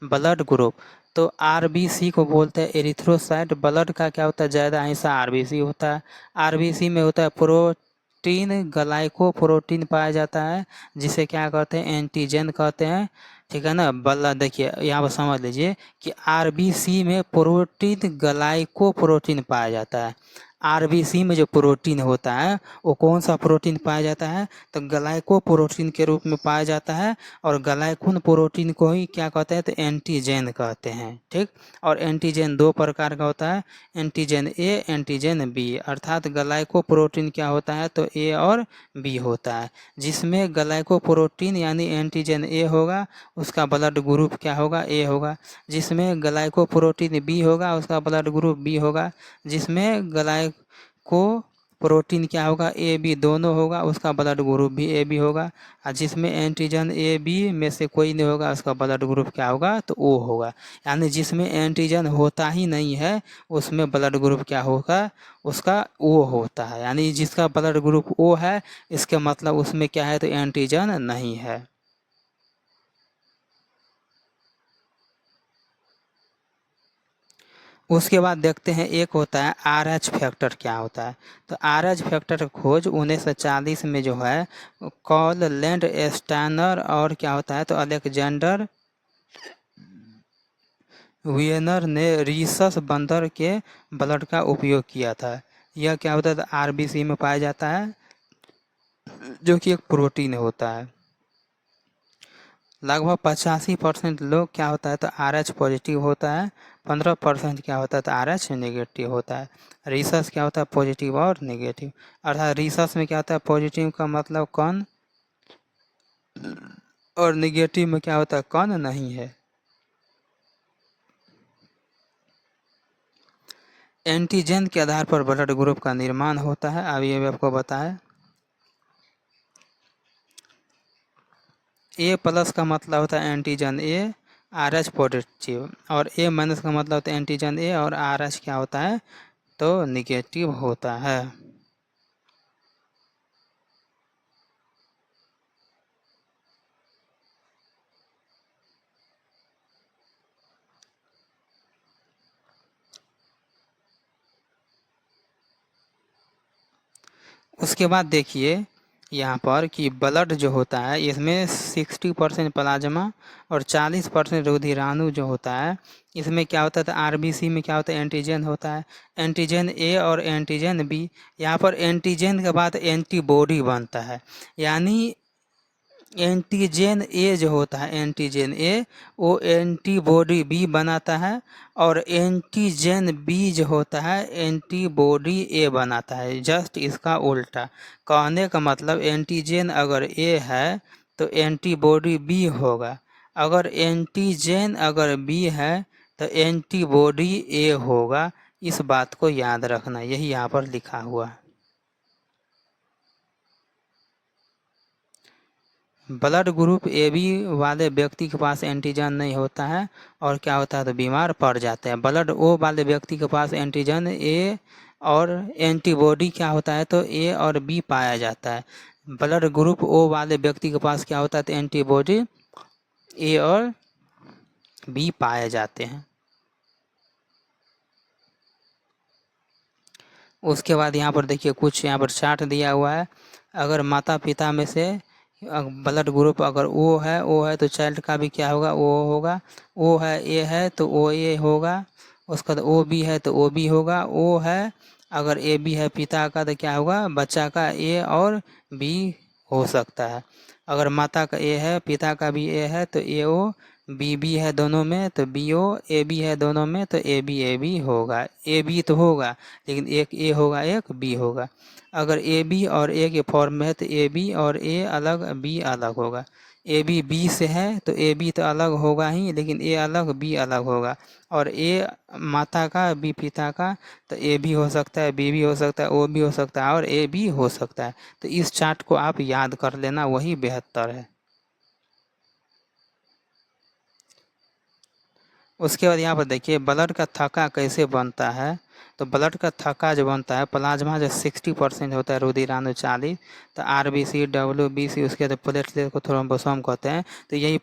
ब्लड ग्रुप तो RBC को बोलते हैं एरिथ्रोसाइट। ब्लड का क्या होता है, ज़्यादा हिस्सा RBC होता है। RBC में होता है प्रोटीन, ग्लाइकोप्रोटीन पाया जाता है, जिसे क्या कहते हैं, एंटीजन कहते हैं, ठीक है ना। ब्लड देखिए यहाँ पर समझ लीजिए कि RBC में प्रोटीन, ग्लाइकोप्रोटीन पाया जाता है। RBC में जो प्रोटीन होता है वो कौन सा प्रोटीन पाया जाता है, तो ग्लाइकोप्रोटीन के रूप में पाया जाता है। और ग्लाइकोन प्रोटीन को ही क्या कहते हैं, तो एंटीजन कहते हैं, ठीक। और एंटीजन 2 प्रकार का होता है, एंटीजन ए, एंटीजन बी। अर्थात ग्लाइकोप्रोटीन क्या होता है, तो ए और बी होता है। जिसमें ग्लाइकोप्रोटीन यानी एंटीजन ए होगा उसका ब्लड ग्रुप क्या होगा, ए होगा। जिसमें ग्लाइकोप्रोटीन बी होगा उसका ब्लड ग्रुप बी होगा। जिसमें ग्लाइको प्रोटीन क्या होगा, ए बी दोनों होगा, उसका ब्लड ग्रुप भी ए बी होगा। और जिसमें एंटीजन ए बी में से कोई नहीं होगा उसका ब्लड ग्रुप क्या होगा, तो ओ होगा। यानी जिसमें एंटीजन होता ही नहीं है उसमें ब्लड ग्रुप क्या होगा, उसका ओ होता है। यानी जिसका ब्लड ग्रुप ओ है इसके मतलब उसमें क्या है, तो एंटीजन नहीं है। उसके बाद देखते हैं एक होता है RH फैक्टर क्या होता है। तो RH फैक्टर की खोज 1940 में जो है कॉल लैंड स्टैनर और क्या होता है, तो अलेक्जेंडर वियनर ने रीसस बंदर के ब्लड का उपयोग किया था। यह क्या होता है, आरबीसी में पाया जाता है, जो कि एक प्रोटीन होता है। लगभग 85% लोग क्या होता है तो RH पॉजिटिव होता है, 15% क्या होता है तो RH नेगेटिव होता है। रीसस क्या होता है, पॉजिटिव और नेगेटिव। अर्थात रीसस में क्या होता है, पॉजिटिव का मतलब कौन, और नेगेटिव में क्या होता है, कौन नहीं है। एंटीजन के आधार पर ब्लड ग्रुप का निर्माण होता है। अब ये भी आपको बताया। ए प्लस का मतलब होता है एंटीजन ए, RH पॉजिटिव, और ए माइनस का मतलब होता है एंटीजन ए और RH क्या होता है तो निगेटिव होता है। उसके बाद देखिए यहाँ पर कि ब्लड जो होता है इसमें 60% प्लाज्मा और 40% रुधिराणु जो होता है, इसमें क्या होता है तो आरबीसी में क्या होता है, एंटीजन होता है, एंटीजन ए और एंटीजन बी। यहाँ पर एंटीजन के बाद एंटीबॉडी बनता है, यानी एंटीजन ए जो होता है, एंटीजन ए वो एंटीबॉडी बी बनाता है, और एंटीजन बी जो होता है एंटीबॉडी ए बनाता है। जस्ट इसका उल्टा कहने का मतलब, एंटीजन अगर ए है तो एंटीबॉडी बी होगा, अगर एंटीजन अगर बी है तो एंटीबॉडी ए होगा। इस बात को याद रखना, यही यहाँ पर लिखा हुआ है। ब्लड ग्रुप ए बी वाले व्यक्ति के पास एंटीजन नहीं होता है और क्या होता है तो बीमार पड़ जाते हैं। ब्लड ओ वाले व्यक्ति के पास एंटीजन ए और एंटीबॉडी क्या होता है तो ए और बी पाया जाता है। ब्लड ग्रुप ओ वाले व्यक्ति के पास क्या होता है तो एंटीबॉडी ए और बी पाए जाते हैं। उसके बाद यहाँ पर देखिए कुछ यहाँ पर चार्ट दिया हुआ है। अगर माता पिता में से ब्लड ग्रुप अगर ओ है तो चाइल्ड का भी क्या होगा, ओ होगा। ओ है ए है तो ओ ए होगा। उसका बाद ओ बी है तो ओ बी होगा। ओ है अगर ए बी है पिता का तो क्या होगा, बच्चा का ए और बी हो सकता है। अगर माता का ए है पिता का भी ए है तो ए ओ, बी बी है दोनों में तो बी ओ, ए बी है दोनों में तो ए बी होगा। ए बी तो होगा लेकिन एक ए होगा एक बी होगा। अगर ए बी और ए के फॉर्म में है तो ए बी और ए अलग बी अलग होगा। ए बी बी से है तो ए बी तो अलग होगा ही, लेकिन ए अलग बी अलग होगा। और ए माता का बी पिता का तो ए भी हो सकता है, बी भी हो सकता है, ओ भी हो सकता है और ए भी हो सकता है। तो इस चार्ट को आप याद कर लेना, वही बेहतर है। उसके बाद यहाँ पर देखिए ब्लड का थक्का कैसे बनता है। तो ब्लड का थक्का जो बनता है, प्लाज्मा जो 60% होता है, रुधिराणु 40, तो आरबीसी डब्ल्यूबीसी, उसके बाद प्लेटलेट को थ्रोम्बोसोम कहते हैं। तो यही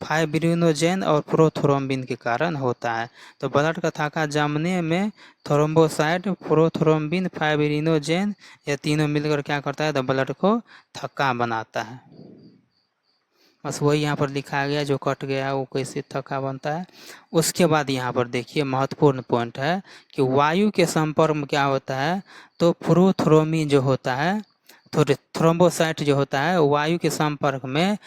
फाइब्रिनोजेन और प्रोथ्रोम्बिन के कारण होता है। तो ब्लड का थक्का जमने में थ्रोम्बोसाइट, प्रोथ्रोम्बिन, फाइब्रिनोजेन ये तीनों मिलकर क्या करता है तो ब्लड को थक्का बनाता है। बस वही यहाँ पर लिखा गया, जो कट गया वो कैसे थक्का बनता है। उसके बाद यहाँ पर देखिए महत्वपूर्ण पॉइंट है कि वायु के संपर्क में क्या होता है तो प्रोथ्रोम्बिन जो होता है, थ्रोम्बोसाइट जो होता है वायु के संपर्क में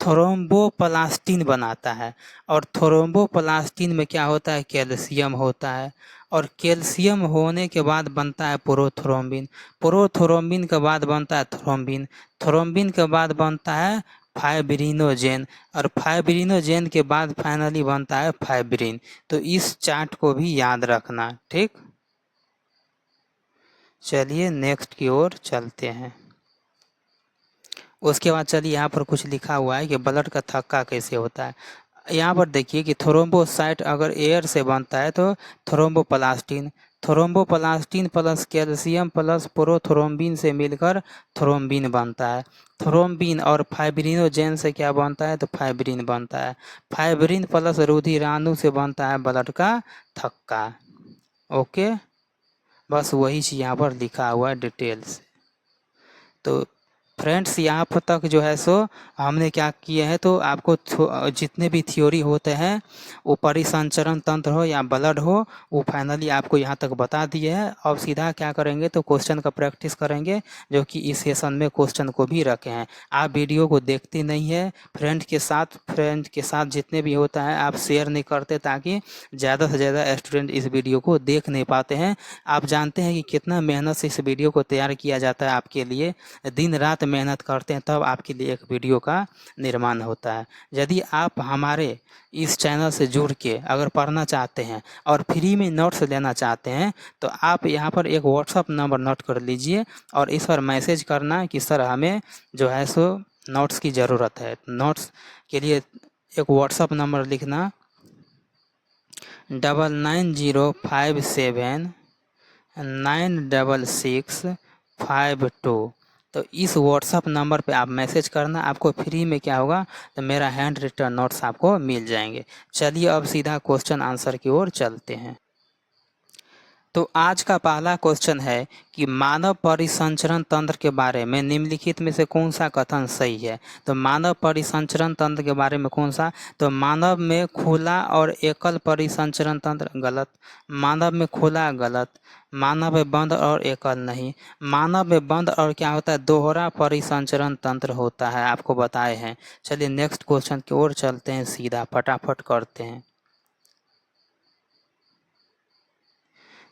थ्रोम्बोप्लास्टिन बनाता है। और थ्रोम्बोप्लास्टिन में क्या होता है, कैल्शियम होता है। और कैल्शियम होने के बाद बनता है प्रोथ्रोम्बिन। प्रोथ्रोम्बिन के बाद बनता है थ्रोम्बिन। थ्रोम्बिन के बाद बनता है फाइब्रिनोजेन। और फाइब्रिनोजेन के बाद फाइनली बनता है फाइब्रिन। तो इस चार्ट को भी याद रखना, ठीक। चलिए नेक्स्ट की ओर चलते हैं। उसके बाद चलिए यहाँ पर कुछ लिखा हुआ है कि ब्लड का थक्का कैसे होता है। यहाँ पर देखिए कि थ्रोम्बोसाइट अगर एयर से बनता है तो thromboplastin, thromboplastin plus calcium plus prothrombin से मिलकर थ्रोम्बिन बनता है। थ्रोम्बिन और फाइब्रिनोजेन से क्या बनता है तो फाइब्रिन बनता है। फाइब्रिन प्लस रुधिराणु से बनता है ब्लड का थक्का। ओके, बस वही चीज़ यहाँ पर लिखा हुआ है डिटेल्स। तो फ्रेंड्स यहाँ पर तक जो है सो हमने क्या किए हैं, तो आपको जितने भी थ्योरी होते हैं वो परिसंचरण तंत्र हो या ब्लड हो, वो फाइनली आपको यहाँ तक बता दिए हैं। अब सीधा क्या करेंगे, तो क्वेश्चन का प्रैक्टिस करेंगे, जो कि इस सेशन में क्वेश्चन को भी रखे हैं। आप वीडियो को देखते नहीं है, फ्रेंड के साथ जितने भी होता है आप शेयर नहीं करते, ताकि ज़्यादा से ज़्यादा स्टूडेंट इस वीडियो को देख नहीं पाते हैं। आप जानते हैं कि कितना मेहनत से इस वीडियो को तैयार किया जाता है आपके लिए, दिन रात मेहनत करते हैं तब आपके लिए एक वीडियो का निर्माण होता है। यदि आप हमारे इस चैनल से जुड़ के अगर पढ़ना चाहते हैं और फ्री में नोट्स लेना चाहते हैं, तो आप यहाँ पर एक व्हाट्सअप नंबर नोट कर लीजिए और इस पर मैसेज करना कि सर हमें जो है सो नोट्स की ज़रूरत है। नोट्स के लिए एक व्हाट्सअप नंबर लिखना 9905796652। तो इस व्हाट्सअप नंबर पे आप मैसेज करना, आपको फ्री में क्या होगा, तो मेरा हैंड रिटन नोट्स आपको मिल जाएंगे। चलिए अब सीधा क्वेश्चन आंसर की ओर चलते हैं। तो आज का पहला क्वेश्चन है कि मानव परिसंचरण तंत्र के बारे में निम्नलिखित में से कौन सा कथन सही है। तो मानव परिसंचरण तंत्र के बारे में कौन सा, तो मानव में खुला और एकल परिसंचरण तंत्र गलत, मानव में खुला गलत, मानव में बंद और एकल नहीं, मानव में बंद और क्या होता है, दोहरा परिसंचरण तंत्र होता है, आपको बताए हैं। चलिए नेक्स्ट क्वेश्चन की ओर चलते हैं, सीधा फटाफट करते हैं।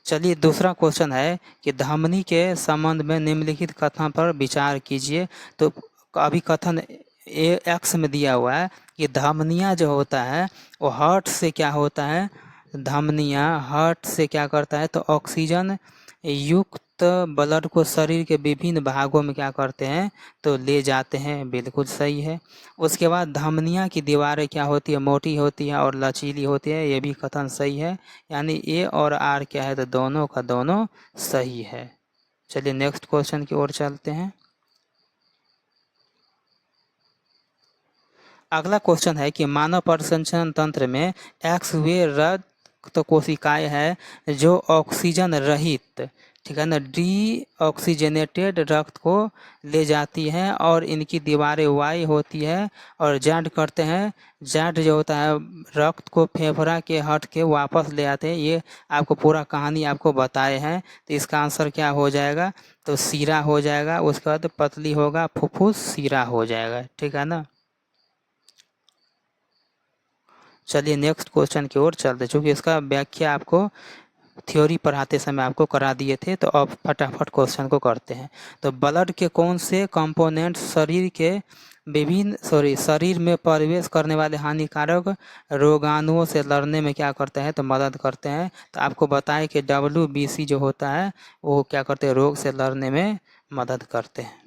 चलिए दूसरा क्वेश्चन है कि धमनी के संबंध में निम्नलिखित कथन पर विचार कीजिए। तो अभी कथन एक्स में दिया हुआ है कि धमनियाँ जो होता है वो हार्ट से क्या होता है, धमनियाँ हार्ट से क्या करता है, तो ऑक्सीजन युक्त ब्लड को शरीर के विभिन्न भागों में क्या करते हैं, तो ले जाते हैं, बिल्कुल सही है। उसके बाद धमनियाँ की दीवारें क्या होती है, मोटी होती है और लचीली होती है, ये भी कथन सही है। यानी ए और आर क्या है, तो दोनों का दोनों सही है। चलिए नेक्स्ट क्वेश्चन की ओर चलते हैं। अगला क्वेश्चन है कि मानव परिसंचरण तंत्र में एक्स वे रक्त कोशिकाएं है जो ऑक्सीजन रहित, ठीक है ना, डी ऑक्सीजनेटेड रक्त को ले जाती हैं और इनकी दीवारें वाई होती है और जेड करते हैं। जेड जो होता है रक्त को फेफड़ा के हट के वापस ले आते हैं। ये आपको पूरा कहानी आपको बताए हैं, तो इसका आंसर क्या हो जाएगा, तो सीरा हो जाएगा। उसके बाद पतली होगा, फुफ्फुस सीरा हो जाएगा, ठीक है ना। चलिए नेक्स्ट क्वेश्चन की ओर चलते, चूँकि इसका व्याख्या आपको थ्योरी पढ़ाते समय आपको करा दिए थे, तो अब फटाफट क्वेश्चन को करते हैं। तो ब्लड के कौन से कंपोनेंट शरीर में प्रवेश करने वाले हानिकारक रोगाणुओं से लड़ने में क्या करते हैं, तो मदद करते हैं। तो आपको बताएं कि WBC जो होता है वो क्या करते हैं, रोग से लड़ने में मदद करते हैं।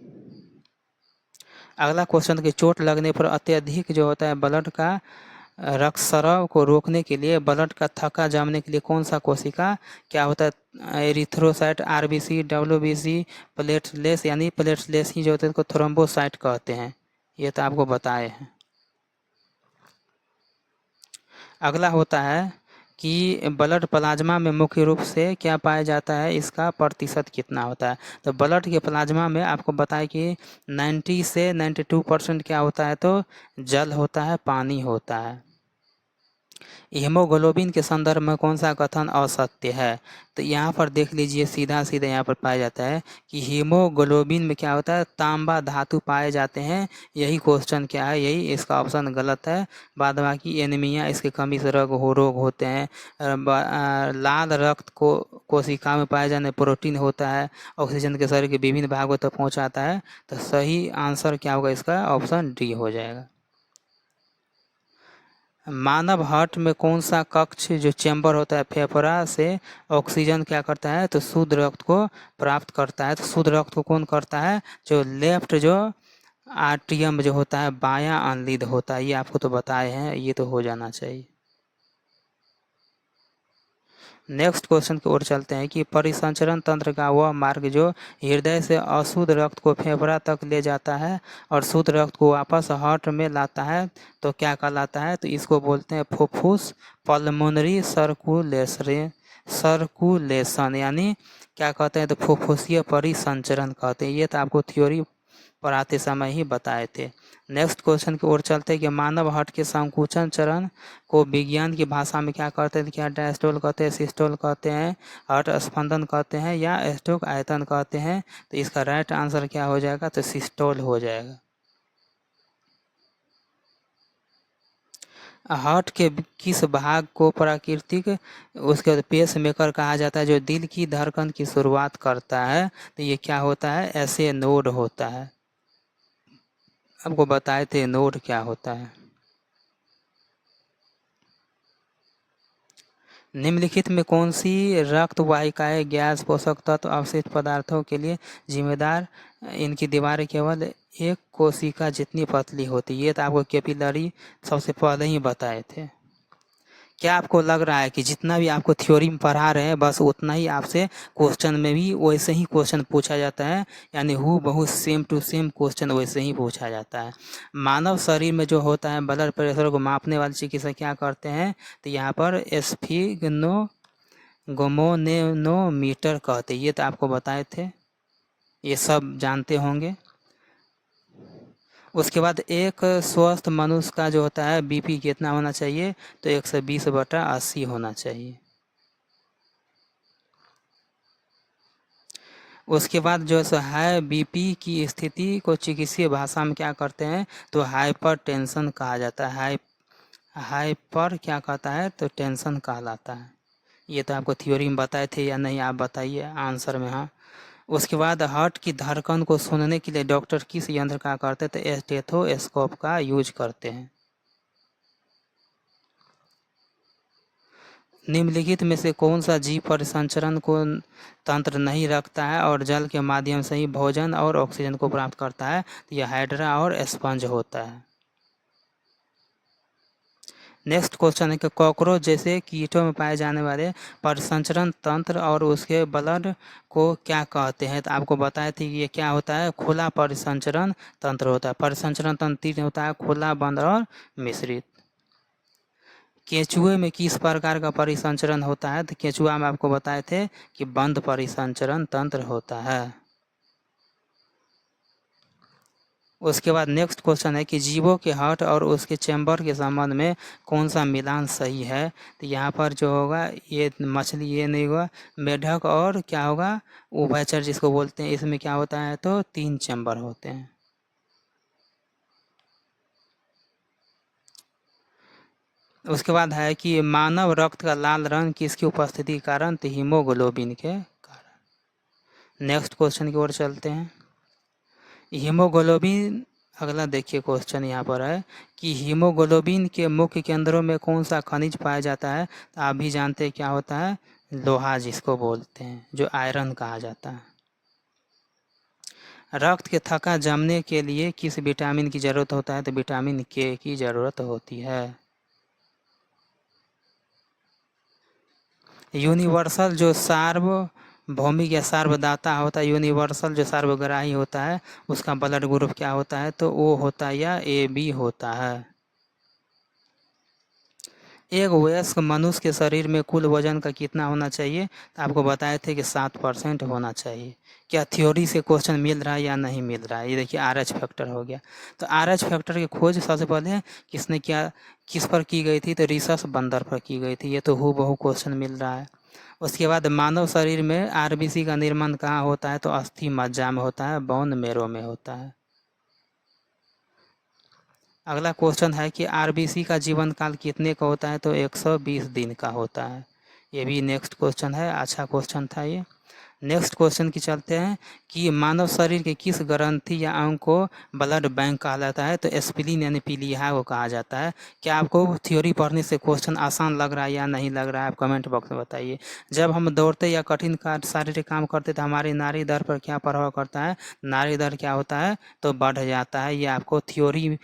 अगला क्वेश्चन कि चोट लगने पर अत्यधिक जो होता है ब्लड का रक्तस्राव को रोकने के लिए, ब्लड का थक्का जमने के लिए कौन सा कोशिका क्या होता है, एरिथ्रोसाइट, RBC, WBC, प्लेटलेस, यानी प्लेटलेस ही जो होते हैं उसको थ्रोम्बोसाइट कहते हैं। ये तो आपको बताए हैं। अगला होता है कि ब्लड प्लाज्मा में मुख्य रूप से क्या पाया जाता है, इसका प्रतिशत कितना होता है। तो ब्लड के प्लाज्मा में आपको बताएं कि 90 से 92% क्या होता है, तो जल होता है, पानी होता है। हीमोग्लोबिन के संदर्भ में कौन सा कथन असत्य है, तो यहाँ पर देख लीजिए, सीधा सीधा यहाँ पर पाया जाता है कि हीमोग्लोबिन में क्या होता है, तांबा धातु पाए जाते हैं। यही क्वेश्चन क्या है, यही इसका ऑप्शन गलत है। बाद बाकी एनीमिया, इसके कमी से रोग होते हैं। लाल रक्त को कोशिका में पाए जाने प्रोटीन होता है, ऑक्सीजन के शरीर के विभिन्न भागों तक पहुँचाता है। तो सही आंसर क्या होगा, इसका ऑप्शन डी हो जाएगा। मानव हार्ट में कौन सा कक्ष जो चैम्बर होता है, फेफड़ा से ऑक्सीजन क्या करता है, तो शुद्ध रक्त को प्राप्त करता है। तो शुद्ध रक्त को कौन करता है, जो लेफ्ट जो आर्टियम जो होता है बायां अनलिद होता है। ये आपको तो बताए हैं, ये तो हो जाना चाहिए। नेक्स्ट क्वेश्चन की ओर चलते हैं कि परिसंचरण तंत्र का वह मार्ग जो हृदय से अशुद्ध रक्त को फेफड़ा तक ले जाता है और शुद्ध रक्त को वापस हार्ट में लाता है, तो क्या कहलाता है, तो इसको बोलते हैं फुफ्फुस पल्मोनरी सर्कुलेशन, यानी क्या कहते हैं, तो फुफ्फुसीय परिसंचरण कहते हैं। ये तो आपको थ्योरी पढ़ाते समय ही बताए थे। नेक्स्ट क्वेश्चन की ओर चलते हैं कि मानव हट के संकुचन चरण को विज्ञान की भाषा में क्या कहते हैं? क्या डायस्टोल कहते हैं, सिस्टोल कहते हैं, हट स्पंदन कहते हैं या स्टोक आयतन कहते हैं? तो इसका राइट आंसर क्या हो जाएगा? तो सिस्टोल हो जाएगा। हार्ट के किस भाग को प्राकृतिक उसके बाद पेस मेकर कहा जाता है? जो दिल की धड़कन की शुरुआत करता है तो ये क्या होता है? ऐसे नोड होता है। आपको बताए थे नोड क्या होता है। निम्नलिखित में कौन सी रक्त वाहिकाएं गैस, पोषक तत्व, अवशिष्ट पदार्थों के लिए जिम्मेदार? इनकी दीवारें केवल एक कोशिका जितनी पतली होती है। ये तो आपको कैपिलरी सबसे पहले ही बताए थे। क्या आपको लग रहा है कि जितना भी आपको थ्योरी में पढ़ा रहे हैं बस उतना ही आपसे क्वेश्चन में भी वैसे ही क्वेश्चन पूछा जाता है? यानी हु बहुत सेम टू सेम क्वेश्चन वैसे ही पूछा जाता है। मानव शरीर में जो होता है ब्लड प्रेशर को मापने वाले चिकित्सक क्या करते हैं? तो यहाँ पर स्फिग्मोगोमोनेनोमीटर कहते हैं। ये तो आपको बताए थे, ये सब जानते होंगे। उसके बाद एक स्वस्थ मनुष्य का जो होता है बीपी कितना होना चाहिए? तो 120/80 होना चाहिए। उसके बाद जो है बीपी की स्थिति को चिकित्सीय भाषा में क्या करते हैं? तो हाइपर टेंशन कहा जाता है। हाइपर क्या कहता है? तो टेंशन कहलाता है। ये तो आपको थ्योरी में बताए थे या नहीं? आप बताइए आंसर में हाँ। उसके बाद हार्ट की धड़कन को सुनने के लिए डॉक्टर किस यंत्र का करते हैं? तो स्टेथोस्कोप का यूज करते हैं। निम्नलिखित में से कौन सा जीव परिसंचरण को तंत्र नहीं रखता है और जल के माध्यम से ही भोजन और ऑक्सीजन को प्राप्त करता है? तो यह हाइड्रा और स्पंज होता है। नेक्स्ट क्वेश्चन है कि कॉकरोच जैसे कीटों में पाए जाने वाले परिसंचरण तंत्र और उसके ब्लड को क्या कहते हैं? तो आपको बताए थे कि ये क्या होता है? खुला परिसंचरण तंत्र होता है। परिसंचरण तंत्र 3 होता है, खुला, बंद और मिश्रित। केंचुए में किस प्रकार का परिसंचरण होता है? तो केंचुआ में आपको बताए थे कि बंद परिसंचरण तंत्र होता है। उसके बाद नेक्स्ट क्वेश्चन है कि जीवों के हार्ट और उसके चैम्बर के संबंध में कौन सा मिलान सही है? तो यहाँ पर जो होगा ये मछली ये नहीं होगा, मेढक और क्या होगा उभयचर जिसको बोलते हैं, इसमें क्या होता है? तो 3 चैम्बर होते हैं। उसके बाद है कि मानव रक्त का लाल रंग किसकी उपस्थिति के कारण? तो हीमोग्लोबिन के कारण। नेक्स्ट क्वेश्चन की ओर चलते हैं। हीमोग्लोबिन अगला देखिए क्वेश्चन यहाँ पर है कि हीमोग्लोबिन के मुख्य केंद्रों में कौन सा खनिज पाया जाता है? तो आप भी जानते हैं क्या होता है? लोहा जिसको बोलते हैं, जो आयरन कहा जाता है। रक्त के थक्का जमने के लिए किस विटामिन की जरूरत होता है? तो विटामिन के की जरूरत होती है। यूनिवर्सल जो सार्वभौमिक या सार्वदाता होता है, यूनिवर्सल जो सार्वग्राही होता है, उसका ब्लड ग्रुप क्या होता है? तो ओ होता है या AB होता है। एक वयस्क मनुष्य के शरीर में कुल वजन का कितना होना चाहिए? तो आपको बताए थे कि 7% होना चाहिए। क्या थ्योरी से क्वेश्चन मिल रहा है या नहीं मिल रहा है? ये देखिए RH फैक्टर हो गया। तो RH फैक्टर की खोज सबसे पहले किसने किया, किस पर की गई थी? तो रिसर्च बंदर पर की गई थी। ये तो हूबहू क्वेश्चन मिल रहा है। उसके बाद मानव शरीर में RBC का निर्माण कहाँ होता है? तो अस्थि मज्जा में होता है, बोन मैरो में होता है। अगला क्वेश्चन है कि RBC का जीवन काल कितने का होता है? तो 120 दिन का होता है। ये भी नेक्स्ट क्वेश्चन है, अच्छा क्वेश्चन था ये। नेक्स्ट क्वेश्चन की चलते हैं कि मानव शरीर के किस ग्रंथि या अंग को ब्लड बैंक कहा जाता है? तो एस्पिलिन यानी पीलिया को कहा जाता है। क्या आपको थ्योरी पढ़ने से क्वेश्चन आसान लग रहा है या नहीं लग रहा है? आप कमेंट बॉक्स में बताइए। जब हम दौड़ते या कठिन शारीरिक काम करते तो हमारी नाड़ी दर पर क्या प्रभाव करता है? नाड़ी दर क्या होता है? तो बढ़ जाता है। ये आपको थ्योरी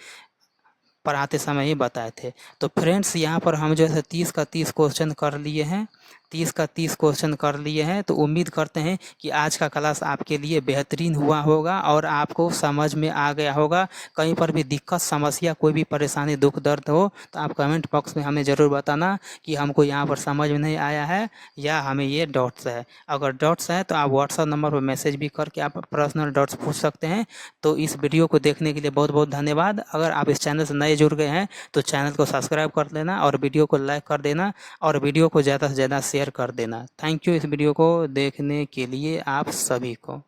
पढ़ाते समय ही बताए थे। तो फ्रेंड्स यहाँ पर हम जो है 30 का 30 क्वेश्चन कर लिए हैं। 30 का 30 क्वेश्चन कर लिए हैं। तो उम्मीद करते हैं कि आज का क्लास आपके लिए बेहतरीन हुआ होगा और आपको समझ में आ गया होगा। कहीं पर भी दिक्कत, समस्या, कोई भी परेशानी, दुख दर्द हो तो आप कमेंट बॉक्स में हमें ज़रूर बताना कि हमको यहाँ पर समझ में नहीं आया है या हमें ये डाउट्स है। अगर डाउट्स है तो आप व्हाट्सएप नंबर पर मैसेज भी करके आप पर्सनल डाउट्स पूछ सकते हैं। तो इस वीडियो को देखने के लिए बहुत बहुत धन्यवाद। अगर आप इस चैनल से नए जुड़ गए हैं तो चैनल को सब्सक्राइब कर लेना और वीडियो को लाइक कर देना और वीडियो को ज़्यादा से ज़्यादा शेयर कर देना। थैंक यू इस वीडियो को देखने के लिए आप सभी को।